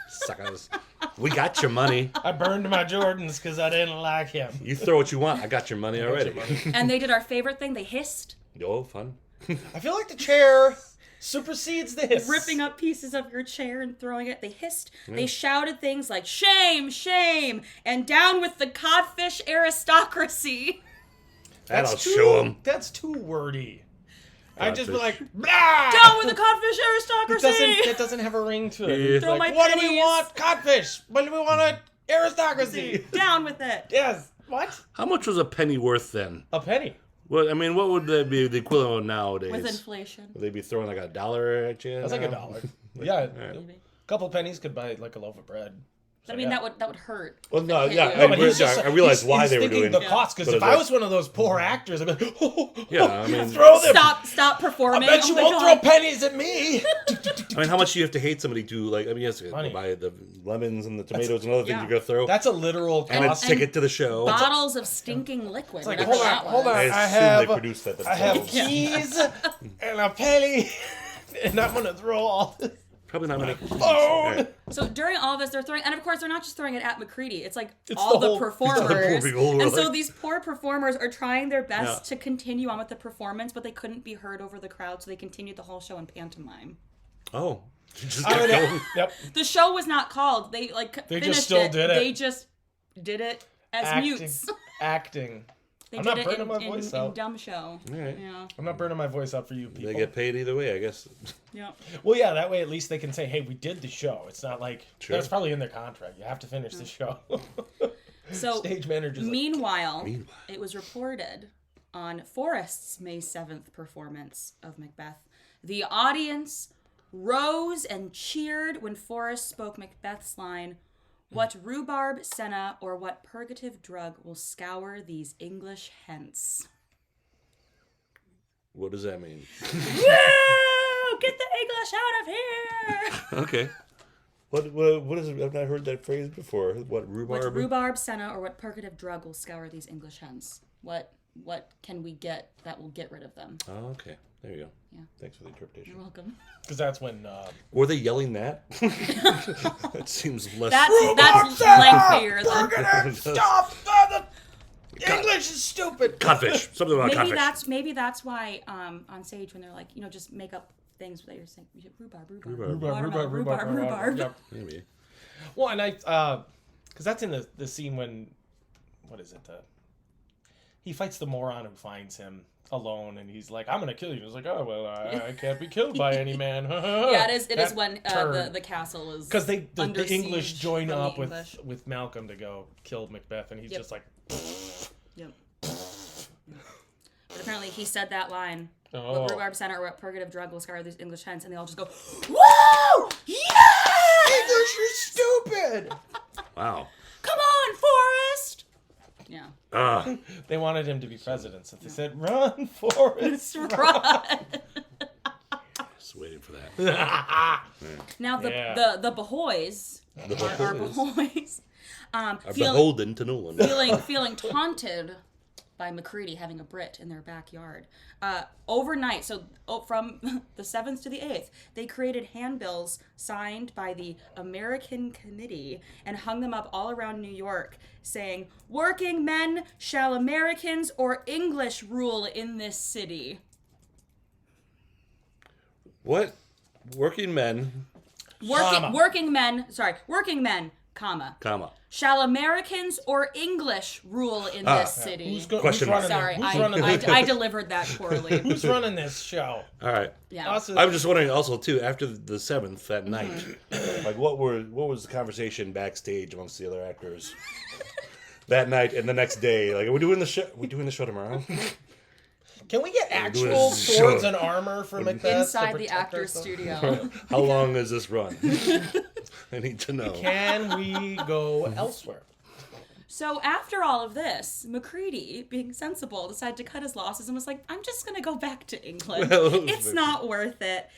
Suckers. We got your money. I burned my Jordans because I didn't like him. You throw what you want. I got your money already. And they did our favorite thing. They hissed, Oh, fun. I feel like the chair supersedes this. ripping up pieces of your chair and throwing it. They hissed. They shouted things like, shame, shame, and down with the codfish aristocracy. That'll show them. That's too wordy. I just be Codfish. like, blah! Down with the codfish It aristocracy. doesn't have a ring to it. Yeah. It's Throw like, my what do we pennies. want? Codfish. What do we want? Aristocracy. Down with it. Yes. What? How much was a penny worth then? A penny. What I mean, what would that be the equivalent of nowadays? With inflation. Would they be throwing like $1 at you? That's like now? $1. Yeah. Alright. A couple pennies could buy like a loaf of bread. I mean, that would hurt. Well, no, Okay, yeah, yeah. No, but he's just, I realized why he's they were thinking doing the it. cost. Because But if it's I like- was one of those poor actors, I'd be like, Yeah, I mean- throw them. Stop performing. I bet you Oh my won't God. throw pennies at me. I mean, how much do you have to hate somebody to, like, I mean, yes, Money. buy the lemons and the tomatoes and other things yeah. you're going to throw, That's a literal and a cost. ticket to the show. Bottles of stinking liquid. It's like, whatever hold on, that hold was. on. I I assume have- they produced that I have themselves. keys and a penny, and I'm gonna throw all this Probably not many. phone. Alright. So during all this, they're throwing, and of course, they're not just throwing it at McCready. It's like It's all the the whole- performers. poor people who are And so like- these poor performers are trying their best Yeah. to continue on with the performance, but they couldn't be heard over the crowd, so they continued the whole show in pantomime. Oh. You just I kept would- going. Yep. The show was not called. They They finished just still did it. They just did it as Acting. mutes. Acting. They I'm did not it burning my voice in out. dumb show. Alright. Yeah. I'm not burning my voice out for you people. They get paid either way, I guess. Yeah. Well, yeah, that way at least they can say, hey, we did the show. It's not like, Sure. that's probably in their contract. You have to finish the show. So Stage manager's like, meanwhile, it was reported on Forrest's May 7th performance of Macbeth. The audience rose and cheered when Forrest spoke Macbeth's line, "What rhubarb, senna, or what purgative drug will scour these English hence?" What does that mean? Woo! Get the English out of here! Okay. What is it? I've not heard that phrase before. What, rhubarb? What rhubarb, senna, or what purgative drug will scour these English hence? What can we get that will get rid of them? Oh, okay. There you go. Yeah. Thanks for the interpretation. You're welcome. because that's when Were they yelling that? That seems less. That's lengthier than stop. The English is stupid. Codfish. Something about codfish. maybe that's why on stage when they're like, just make up things that you're saying, rhubarb. Rhubarb. Yep. Maybe. Well, and I, because that's in the scene when, what is it? He fights the moron who finds him alone, and he's like, "I'm gonna kill you." He's like, "Oh well, I can't be killed by any man." Yeah, it is That when turn. the castle is Because the under English siege join from the up English. with Malcolm to go kill Macbeth, and he's Yep. just like, Yep. But apparently he said that line. Oh. What rhubarb, senna, or what purgative drug will scour these English hence? And they all just go, "Woo! Yeah! "English, you're stupid." Wow. Come on, Forrest!" Yeah. They wanted him to be president, so they said, "Run, Forrest, run." Right. Just waiting for that. Now the Bahoys are Bahoys. I'm beholden to no one. feeling taunted by McCready having a Brit in their backyard. Overnight, so from the 7th to the 8th, they created handbills signed by the American Committee and hung them up all around New York saying, "Working men, shall Americans or English rule in this city?" What? Working men Working men, comma. Shall Americans or English rule in this city? Question mark. Sorry, I delivered that poorly. Who's running this show? All right. Yeah. Also, I'm just wondering also too, after the 7th that night, like what was the conversation backstage amongst the other actors that night and the next day? Like, are we doing the show? Are we doing the show tomorrow? Can we get actual swords and armor for Macbeth inside the actor's studio? How long does this run? I need to know. Can we go elsewhere? So after all of this, Macready, being sensible, decided to cut his losses and was like, I'm just going to go back to England. It's not worth it.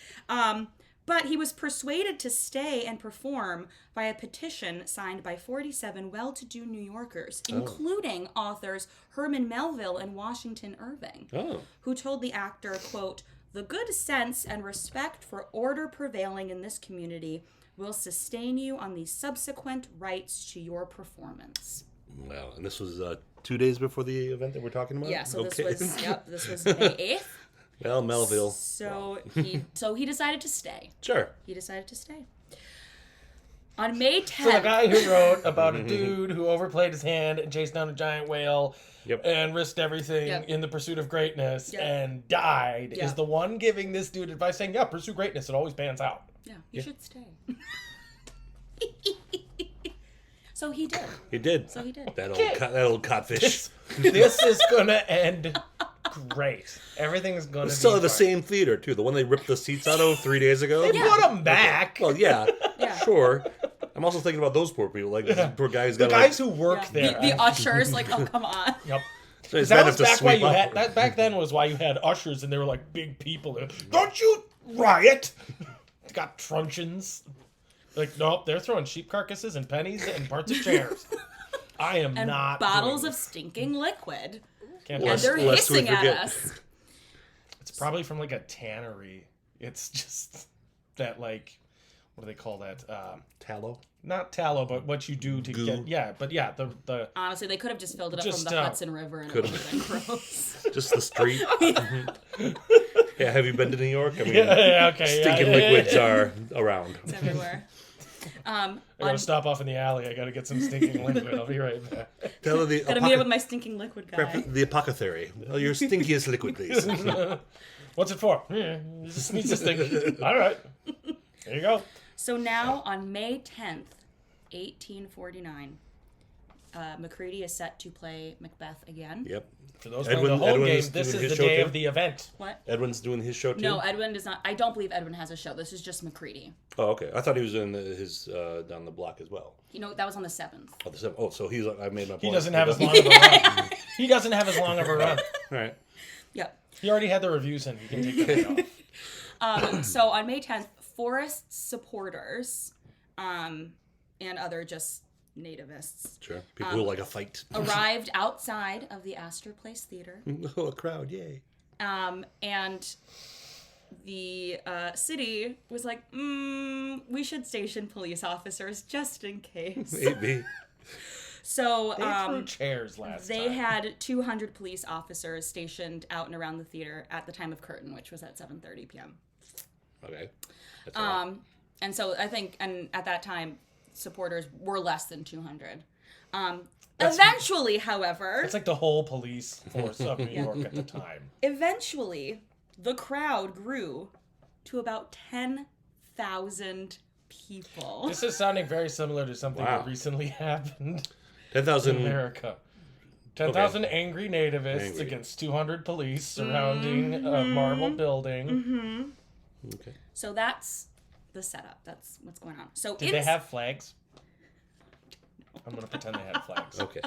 But he was persuaded to stay and perform by a petition signed by 47 well-to-do New Yorkers, including authors Herman Melville and Washington Irving, who told the actor, quote, "The good sense and respect for order prevailing in this community will sustain you on the subsequent rights to your performance." Well, and this was 2 days before the event that we're talking about? Yeah, so this was May 8th. Well, Melville. So he decided to stay. Sure. He decided to stay. On May 10th. So the guy who wrote about a dude who overplayed his hand and chased down a giant whale and risked everything in the pursuit of greatness and died is the one giving this dude advice saying, yeah, pursue greatness. It always pans out. Yeah, you should stay. So he did. He did. So he did. That old codfish. This is going to end great. Everything's going to be still at the same theater, too. The one they ripped the seats out of 3 days ago. They put them back. Well, yeah, sure. I'm also thinking about those poor people. Like, poor guys got the guys who work there. The ushers, like, oh, come on. Yep. So that was back why you had that. Back then was why you had ushers, and they were like big people. Don't you riot? Got truncheons. Like, nope, they're throwing sheep carcasses and pennies and parts of chairs. I am and not. Bottles of stinking liquid. And they're hissing at us. It's probably from like a tannery. It's just that, like, what do they call that? Tallow? Not tallow, but what you do to get. Yeah, but yeah, the. Honestly, they could have just filled it up from the Hudson River and it would have been gross. Just the street. Yeah, have you been to New York? I mean, okay. Stinking liquids are around. It's everywhere. I gotta stop off in the alley. I gotta get some stinking liquid. I'll be right back. Gotta meet up with my stinking liquid guy. The apothecary. Well, your stinkiest liquid, please. What's it for? Just needs to stink. All right. There you go. So now on May 10th, 1849, Macready is set to play Macbeth again. Yep. For those playing the home game, this is the day of the event. What? Edwin's doing his show too? No, Edwin does not. I don't believe Edwin has a show. This is just Macready. Oh, okay. I thought he was doing his down the block as well. You know, that was on the 7th. Oh, the 7th. Oh, so he's. I made my point. He doesn't have as long of a run. He doesn't have as long of a run. All right. Yep. He already had the reviews in. He can take the day off. So on May 10th, Forrest supporters and other just nativists. Sure. People who like a fight. Arrived outside of the Astor Place Theater. Oh, a crowd, yay. And the city was like, we should station police officers just in case. Maybe. So they threw chairs last time. They had 200 police officers stationed out and around the theater at the time of curtain, which was at 7:30 p.m. Okay. That's and so I think, and at that time, supporters were less than 200. Eventually, however... It's like the whole police force of New York at the time. Eventually, the crowd grew to about 10,000 people. This is sounding very similar to something that recently happened 10,000 in America. 10,000 angry nativists against 200 police surrounding a marble building. Mm-hmm. Okay. So that's the setup. That's what's going on. So did they have flags? I'm going to pretend they had flags. Okay.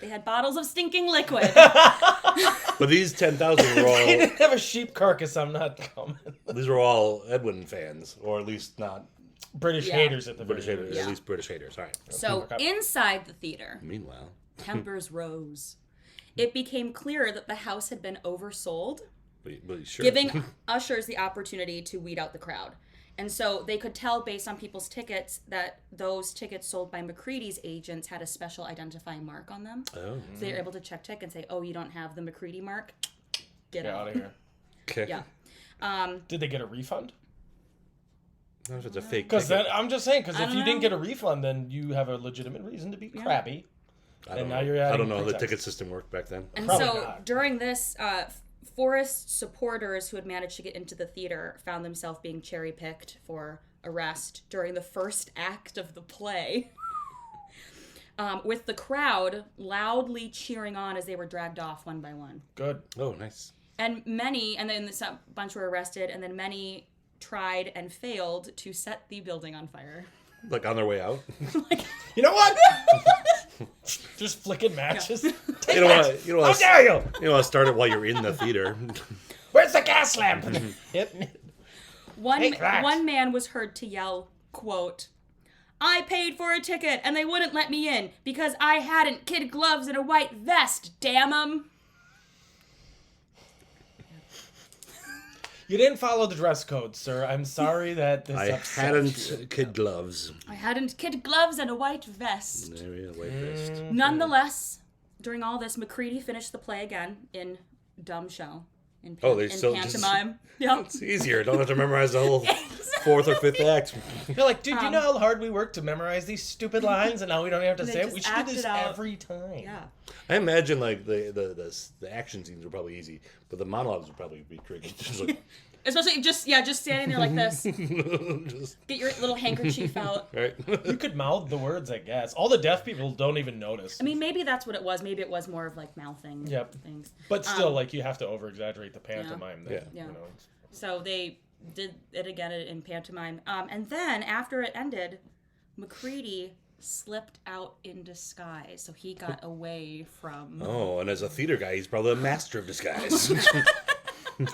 They had bottles of stinking liquid. But these 10,000 were all... They didn't have a sheep carcass, I'm not coming. These were all Edwin fans, or at least not... British haters at the British very haters, least. at least British haters. All right. So inside the theater... Meanwhile... Tempers rose. It became clear that the house had been oversold, but sure. giving ushers the opportunity to weed out the crowd. And so they could tell based on people's tickets that those tickets sold by Macready's agents had a special identifying mark on them. Oh. So they were able to check and say, oh, you don't have the Macready mark? Get out of here. Okay. Yeah. Did they get a refund? Not if it's a fake Because ticket. I'm just saying, because I if don't you didn't know. get a refund, then you have a legitimate reason to be crabby. And now you're I don't adding know how the pretext. ticket system worked back then. And Probably so not. during this, Forrest supporters who had managed to get into the theater found themselves being cherry-picked for arrest during the first act of the play. With the crowd loudly cheering on as they were dragged off one by one. Good. Oh, nice. And then a bunch were arrested, and then many tried and failed to set the building on fire. Like on their way out. You know what? Just flicking matches. You know what? How dare you? You know, start it while you're in the theater. Where's the gas lamp? One man was heard to yell, quote, "I paid for a ticket and they wouldn't let me in because I hadn't kid gloves and a white vest, damn 'em." You didn't follow the dress code, sir. I'm sorry that this I upset hadn't you. kid gloves. I hadn't kid gloves and a white vest. There we go, white vest. Nonetheless, during all this, McCready finished the play again in dumb show. In pantomime. Yep. It's easier. Don't have to memorize the whole fourth or fifth act. You're like, dude, you know how hard we work to memorize these stupid lines, and now we don't even have to They say it? just We should do act this it out. every time. Yeah. I imagine like the action scenes were probably easy, but the monologues would probably be tricky. Just like, Especially just standing there like this. just, Get your little handkerchief out. right? You could mouth the words, I guess. All the deaf people don't even notice. I mean, maybe that's what it was. Maybe it was more of like mouthing things. But still, like, you have to over-exaggerate the pantomime. Yeah. Then, Yeah. You know? So they did it again in pantomime. And then after it ended, McCready slipped out in disguise. So he got away from... Oh, and as a theater guy, he's probably a master of disguise. He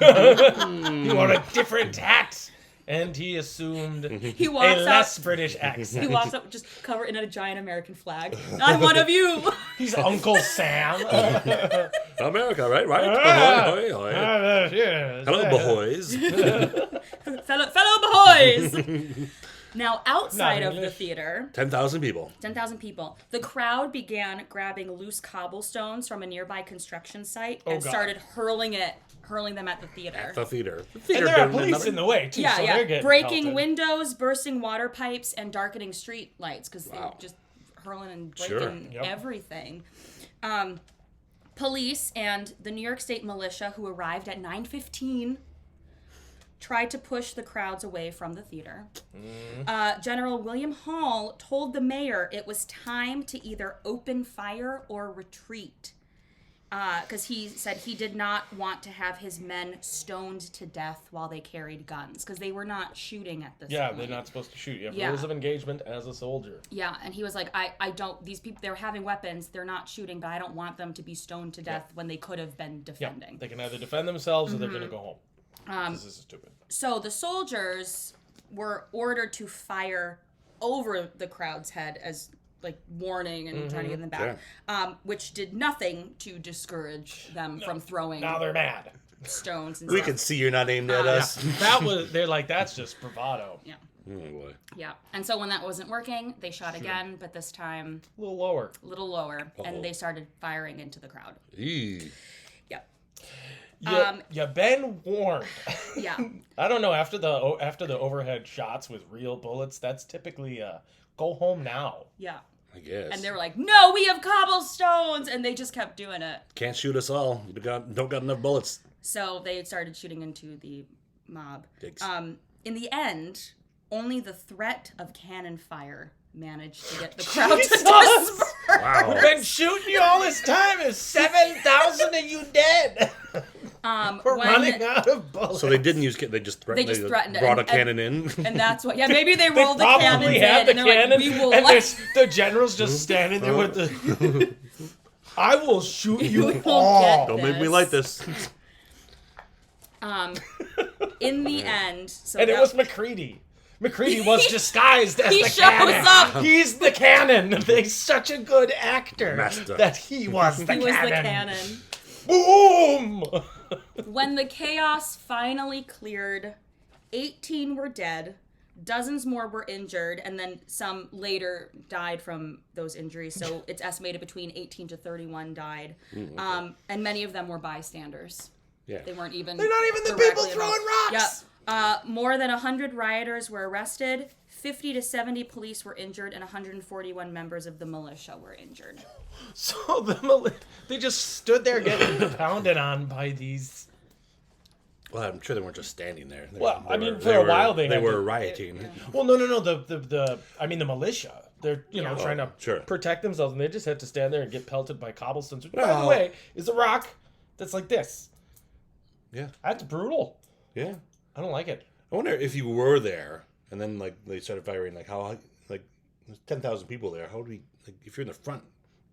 wore a different hat, and he assumed He a walks less up. British He accent. walks up just covered in a giant American flag. I'm one of you. He's Uncle Sam. America, right? Right? Ah. Ahoy, ahoy, ahoy. Yes. Hello, boys. fellow boys. Now, outside Not of the English. theater, 10,000 people. 10,000 people, the crowd began grabbing loose cobblestones from a nearby construction site and God. started hurling them at the theater. The theater. The And theater there are doing police nothing. in the way, too, Yeah, so they're getting breaking pelted. windows, bursting water pipes, and darkening street lights because they were Wow. just hurling and Sure. breaking Yep. everything. Police and the New York State militia, who arrived at 9:15, tried to push the crowds away from the theater. General William Hall told the mayor it was time to either open fire or retreat. Because he said he did not want to have his men stoned to death while they carried guns. Because they were not shooting at this Yeah, point. they're not supposed to shoot. You have Yeah. rules of engagement as a soldier. Yeah, and he was like, I don't, these people, they're having weapons, they're not shooting, but I don't want them to be stoned to death when they could have been Yeah, defending. they can either defend themselves or they're going to go home. Um, This is stupid. So the soldiers were ordered to fire over the crowd's head as like warning and trying to get them back, which did nothing to discourage them from throwing Now they're mad. stones and We stuff. can see you're not aimed at us. They're like, that's just bravado. Yeah. Oh, boy. Yeah. And so when that wasn't working, they shot again, but this time A little lower. a little lower, Uh-oh. and they started firing into the crowd. Eee. Yep. You been warned. Yeah. I don't know. After the overhead shots with real bullets, that's typically go home now. Yeah. I guess. And they were like, "No, we have cobblestones," and they just kept doing it. Can't shoot us all. You don't got enough bullets. So they started shooting into the mob. Dicks. In the end, only the threat of cannon fire managed to get the crowd to disperse. Wow. Been shooting you all this time. Is 7,000 of you dead? We're running out of bullets. So they didn't use. They just threatened. They just threatened it, Brought and- a cannon in. And that's what. Yeah, maybe they They rolled the cannons probably in, had the and they're cannon, like, "We will." and let- the general's just standing there with the. I will shoot you We will all. get Don't make me light this. In the end, so And it that- was McCready. McCready was disguised as he the shows cannon. up. He's the cannon. He's such a good actor Master. that he was the He was cannon. the cannon. Boom! When the chaos finally cleared, 18 were dead, dozens more were injured, and then some later died from those injuries. So it's estimated between 18 to 31 died. And many of them were bystanders. Yeah. They weren't even. They're not even the directly people throwing involved. rocks. Yep. More than 100 rioters were arrested. 50 to 70 police were injured, and 141 members of the militia were injured. So they just stood there getting pounded on by these. Well, I'm sure they weren't just standing there. For a while they were rioting. Yeah. Well, no. The militia. They're trying to protect themselves, and they just had to stand there and get pelted by cobblestones. Which, by the way, is a rock that's like this. Yeah, that's brutal. Yeah, I don't like it. I wonder if you were there, and then like they started firing. Like how like there's 10,000 people there. How do we if you're in the front?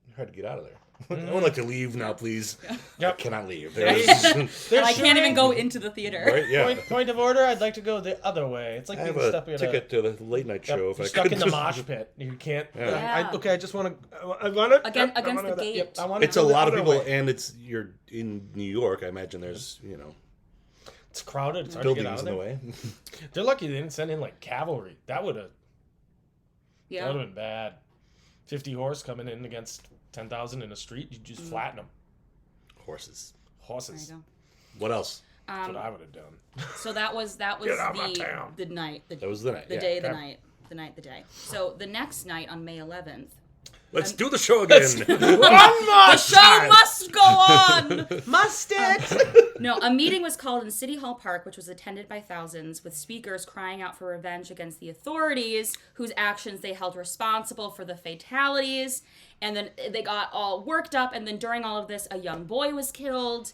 It's hard to get out of there. I would like to leave now, please. Yep. I cannot leave. I can't even go into the theater. Right? Yeah. Point of order. I'd like to go the other way. It's like I have a ticket to the late night show. If you're I stuck in the just... mosh pit. You can't. Yeah. I just want to. I want it against the gate. Yep, I want it's a lot of people, and you're in New York. I imagine there's it's crowded. It's hard to get out of there. In the way. They're lucky they didn't send in like cavalry. That would have. Yeah. That would have been bad. 50 horse coming in against 10,000 in a street. You just flatten them. Horses. There you go. What else? That's what I would have done. So that was the night. That was the night. The day, the night. The night, the day. So the next night on May 11th. Let's do the show again. The show must go on. Must it? No, a meeting was called in City Hall Park, which was attended by thousands, with speakers crying out for revenge against the authorities, whose actions they held responsible for the fatalities. And then they got all worked up, and then during all of this, a young boy was killed.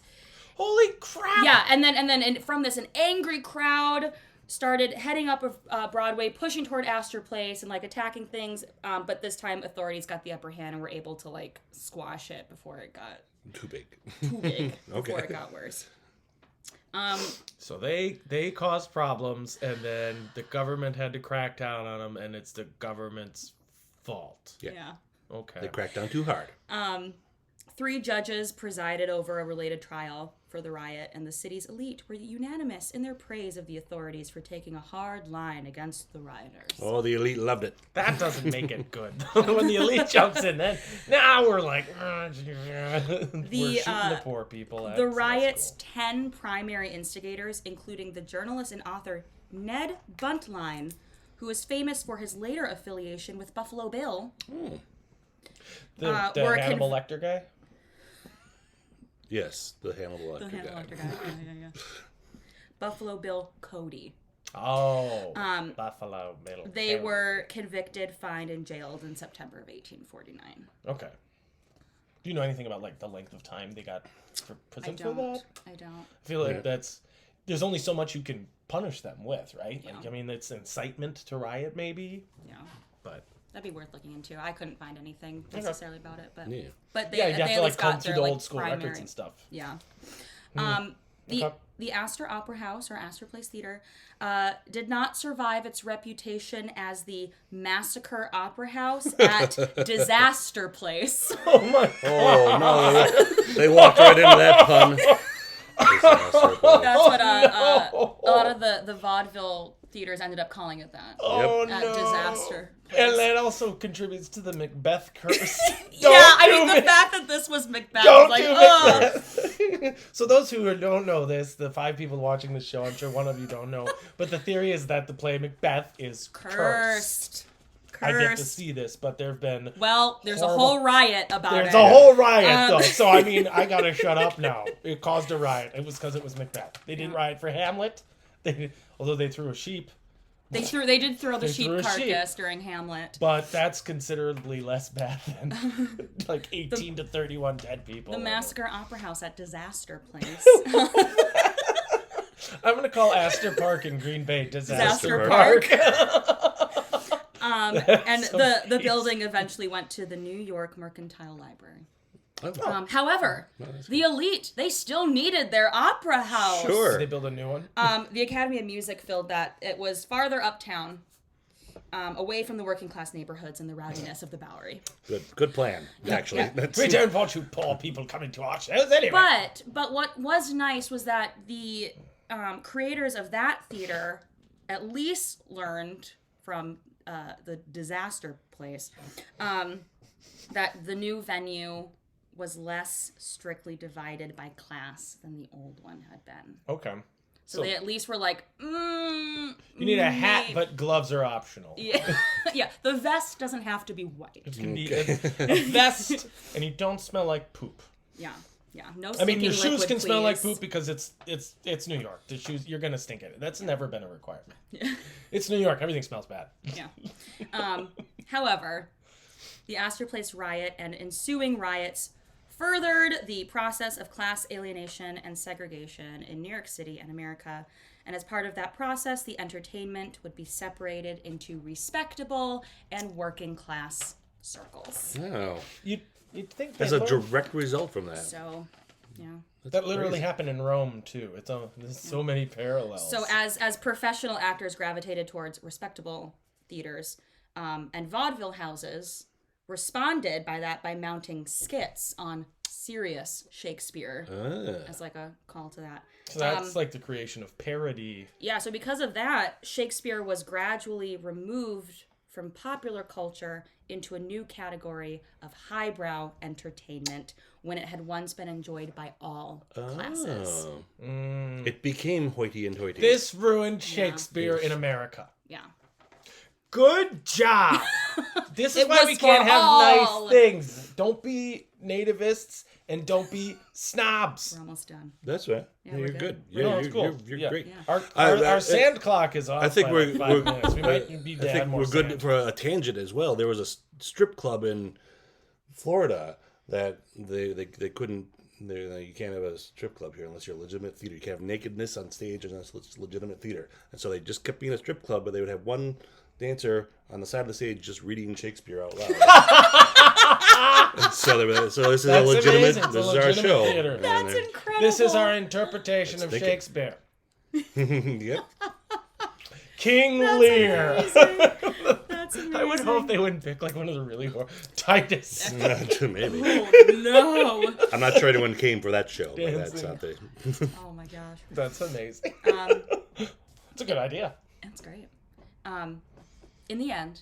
Holy crap! Yeah, and then from this, an angry crowd started heading up Broadway, pushing toward Astor Place and like attacking things. But this time, authorities got the upper hand and were able to like squash it before it got too big. Okay. Before it got worse. So they caused problems, and then the government had to crack down on them, and it's the government's fault. Yeah. Okay. They cracked down too hard. 3 judges presided over a related trial for the riot, and the city's elite were unanimous in their praise of the authorities for taking a hard line against the rioters. Oh, the elite loved it. That doesn't make it good. When the elite jumps in, then now we're like, we're shooting the poor people. The riot's 10 primary instigators, including the journalist and author Ned Buntline, who is famous for his later affiliation with Buffalo Bill. The Hannibal Lecter guy? Yes, the Hannibal Lecter guy. Yeah. Buffalo Bill Cody. Oh, Buffalo Bill. They were convicted, fined, and jailed in September of 1849. Okay. Do you know anything about like the length of time they got for prison for that? I don't. I feel like there's only so much you can punish them with, right? Yeah. Like, I mean, it's incitement to riot, maybe. Yeah. But that'd be worth looking into. I couldn't find anything necessarily about it, but yeah. But they you have to like comb got through their the old school primary records and stuff. Yeah. Okay. The Astor Opera House, or Astor Place Theater, did not survive its reputation as the Massacre Opera House at Disaster Place. Oh my God. Oh no! They walked right into that pun. That's what a lot of the vaudeville theaters ended up calling it that. Oh At no! Disaster Place. And that also contributes to the Macbeth curse. The fact that this was Macbeth was like, Macbeth. So those who don't know this, the 5 people watching the show, I'm sure one of you don't know, but the theory is that the play Macbeth is cursed. I get to see this, but there have been there's a whole riot about it. There's a whole riot, though. So, I mean, I gotta shut up now. It caused a riot. It was because it was Macbeth. They didn't riot for Hamlet. Although they threw a sheep. They did throw the sheep carcass during Hamlet. But that's considerably less bad than like 18 to 31 dead people. The Massacre Opera House at Disaster Place. I'm going to call Astor Park in Green Bay Disaster Park. That's and so the nice. building eventually went to the New York Mercantile Library. Oh. However, the elite, they still needed their opera house. Sure. Did they build a new one? The Academy of Music filled that. It was farther uptown, away from the working class neighborhoods and the rowdiness of the Bowery. Good plan, actually. Yeah. We don't want you poor people coming to our shows anyway. But what was nice was that the creators of that theater at least learned from the Disaster Place that the new venue was less strictly divided by class than the old one had been. Okay. So they at least were like, you need a hat, but gloves are optional. Yeah, yeah. The vest doesn't have to be white. It can be a vest, and you don't smell like poop. Yeah, yeah. No. I mean, your stinking shoes liquid, can smell like please. poop because it's New York. The shoes, you're gonna stink in it. That's never been a requirement. Yeah. It's New York. Everything smells bad. Yeah. However, the Astor Place riot and ensuing riots furthered the process of class alienation and segregation in New York City and America. And as part of that process, the entertainment would be separated into respectable and working class circles. Oh. You'd think As a direct result from that. So, yeah. that literally happened in Rome too. There's so many parallels. So as professional actors gravitated towards respectable theaters and vaudeville houses, responded by mounting skits on serious Shakespeare as like a call to that. So that's like the creation of parody. Yeah, so because of that, Shakespeare was gradually removed from popular culture into a new category of highbrow entertainment when it had once been enjoyed by all classes. It became hoity and toity. This ruined Shakespeare in America. Yeah. Good job. This is It why was we can't for have all. nice things. Don't be nativists and don't be snobs. We're almost done. That's right. Yeah, Yeah, we're you're good. good. No, Yeah, it's cool. you're Yeah. great. Yeah. Our sand clock is off. I think by we're, like 5 we're minutes. We might be I dead think more we're good sand. for a tangent as well. There was a strip club in Florida that they couldn't. You can't have a strip club here unless you're a legitimate theater. You can't have nakedness on stage unless it's legitimate theater. And so they just kept being a strip club, but they would have one dancer on the side of the stage just reading Shakespeare out loud. And so this is a That's legitimate. amazing. It's a This is our legitimate show. theater. And That's they're- incredible. This is our interpretation of thinking. Shakespeare. Yep. King That's Lear. amazing. That's amazing. I would hope they wouldn't pick like one of the really Titus. Maybe. Oh, no. I'm not sure anyone came for that show. But that's Dancing. not the. Oh, my gosh. That's amazing. It's a good idea. That's great. In the end,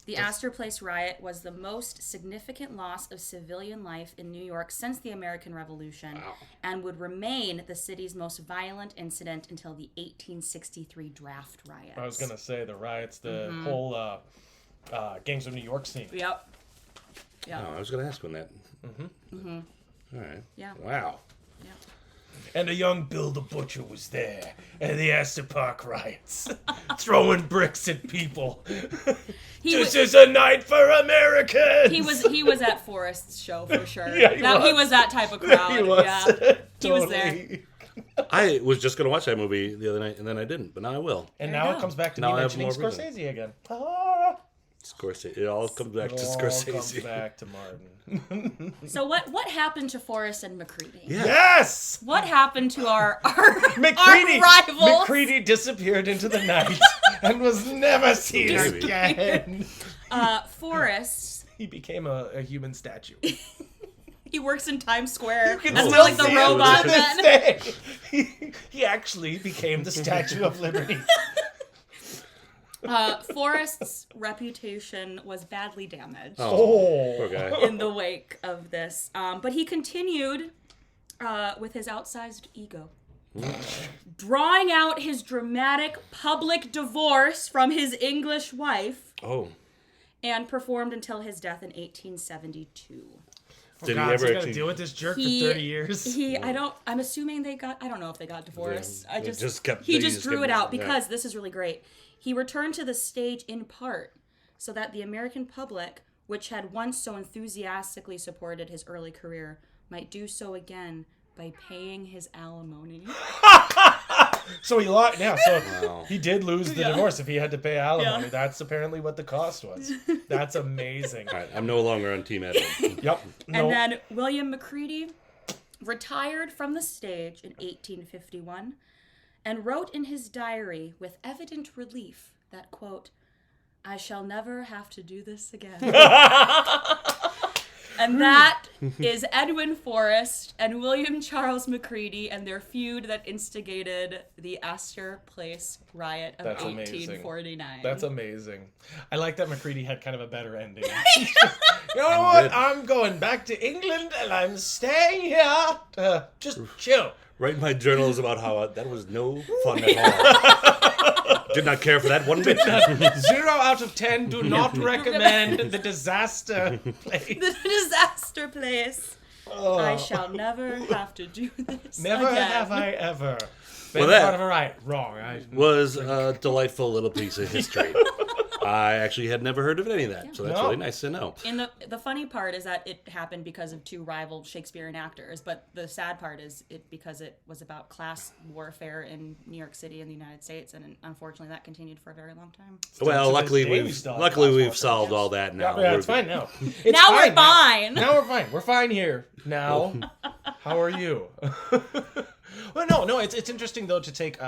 the Astor Place riot was the most significant loss of civilian life in New York since the American Revolution and would remain the city's most violent incident until the 1863 draft riots. I was going to say the riots, the whole Gangs of New York scene. Yep. Yeah. Oh, I was going to ask when that. All right. Yeah. Wow. Yeah. And a young Bill the Butcher was there at the Astor Park riots, throwing bricks at people. This is a night for Americans! He was at Forrest's show for sure. Yeah, he was that type of crowd. He was. Yeah. He was Totally. there. I was just going to watch that movie the other night, and then I didn't, but now I will. And There you now go. it comes back to Now me I have mentioning more reason. Scorsese again. Scorsese. It all comes back to It all Scorsese. comes back to Martin. So what happened to Forrest and McCready? Yeah. Yes! What happened to our McCready! rivals? McCready disappeared into the night and was never seen Maybe. again. Forrest, He became a human statue. he works in Times Square can as still like the see him robot to this then. day. He actually became the Statue of Liberty. Forrest's reputation was badly damaged Poor guy. in the wake of this, but he continued with his outsized ego, drawing out his dramatic public divorce from his English wife, Oh. and performed until his death in 1872. Did God, he so ever you gotta actually deal with this jerk for He- 30 years? I'm assuming I don't know if they got divorced. Yeah, I they just, just kept- he they just just drew kept- it out yeah. because this is really great. He returned to the stage in part so that the American public, which had once so enthusiastically supported his early career, might do so again by paying his alimony. So he lost. Yeah, so Wow. he did lose the divorce if he had to pay alimony. Yeah. That's apparently what the cost was. That's amazing. All right, I'm no longer on Team Adam. Yep. No. And then William McCready retired from the stage in 1851 and wrote in his diary with evident relief that, quote, "I shall never have to do this again." And that is Edwin Forrest and William Charles Macready and their feud that instigated the Astor Place riot of 1849. That's amazing. I like that Macready had kind of a better ending. You know what? I'm going back to England and I'm staying here. Just chill. Write in my journals about how that was no fun at all. Did not care for that one bit. 0 out of 10. Do not recommend the Disaster Place. The Disaster Place. I shall never have to do this Never again. have I ever been Well, that part of a riot. Wrong. was a delightful little piece of history. I actually had never heard of any of that, so that's really nice to know. And the funny part is that it happened because of two rival Shakespearean actors, but the sad part is because it was about class warfare in New York City and the United States, and unfortunately that continued for a very long time. Well, luckily day, we we've still have class solved warfare. all that now. Yeah, it's fine now. Now we're fine. Now we're fine. We're fine here. Now, how are you? Well, no. It's interesting though to take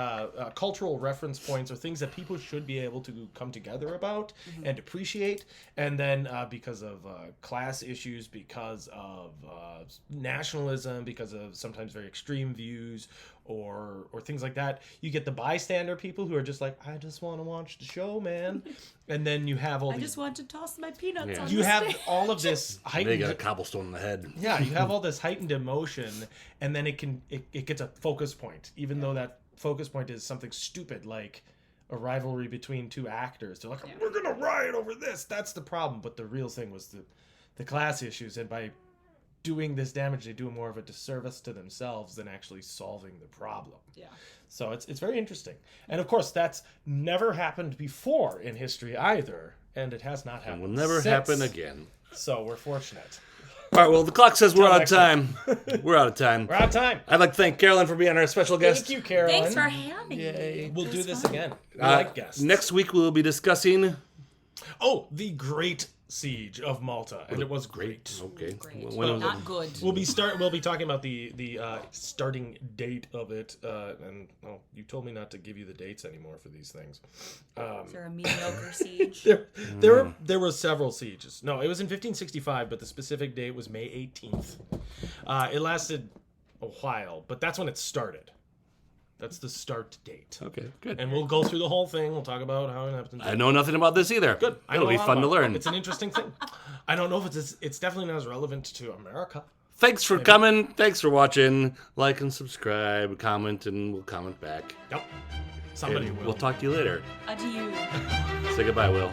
cultural reference points or things that people should be able to come together about and appreciate, and then because of class issues, because of nationalism, because of sometimes very extreme views or things like that, you get the bystander people who are just like, I just want to watch the show, man. And then you have all I these. just want to toss my peanuts on You the have stage. all of this They heightened. got a cobblestone in the head. Yeah, you have all this heightened emotion, and then it gets a focus point, even though that focus point is something stupid like a rivalry between two actors. They're like, we're gonna riot over this. That's the problem. But the real thing was the class issues, and by doing this damage, they do more of a disservice to themselves than actually solving the problem. Yeah. So it's very interesting, and of course that's never happened before in history either, and it has not happened. Will never since. happen again. So we're fortunate. All right, well, the clock says we're Till out of next time. We're out of time. We're out of time. I'd like to thank Carolyn for being our special guest. Thank you, Carolyn. Thanks for having Yay. me. We'll It do was this fun. again. We like guests. Next week we'll be discussing. Oh, the Great Siege of Malta, and it was great. Okay. Great. When was Not it? good. We'll be talking about the starting date of it, and you told me not to give you the dates anymore for these things. Is there a mediocre siege? There were several sieges. No, it was in 1565, but the specific date was May 18th. It lasted a while, but that's when it started. That's the start date. Okay, good. And we'll go through the whole thing. We'll talk about how it happened. I know nothing about this either. Good. I It'll know be a lot fun to about it. learn. It's an interesting thing. I don't know if it's definitely not as relevant to America. Thanks for coming. Thanks for watching. Like and subscribe, comment, and we'll comment back. Yep. Somebody And will. We'll talk to you later. Adieu. Say goodbye, Will.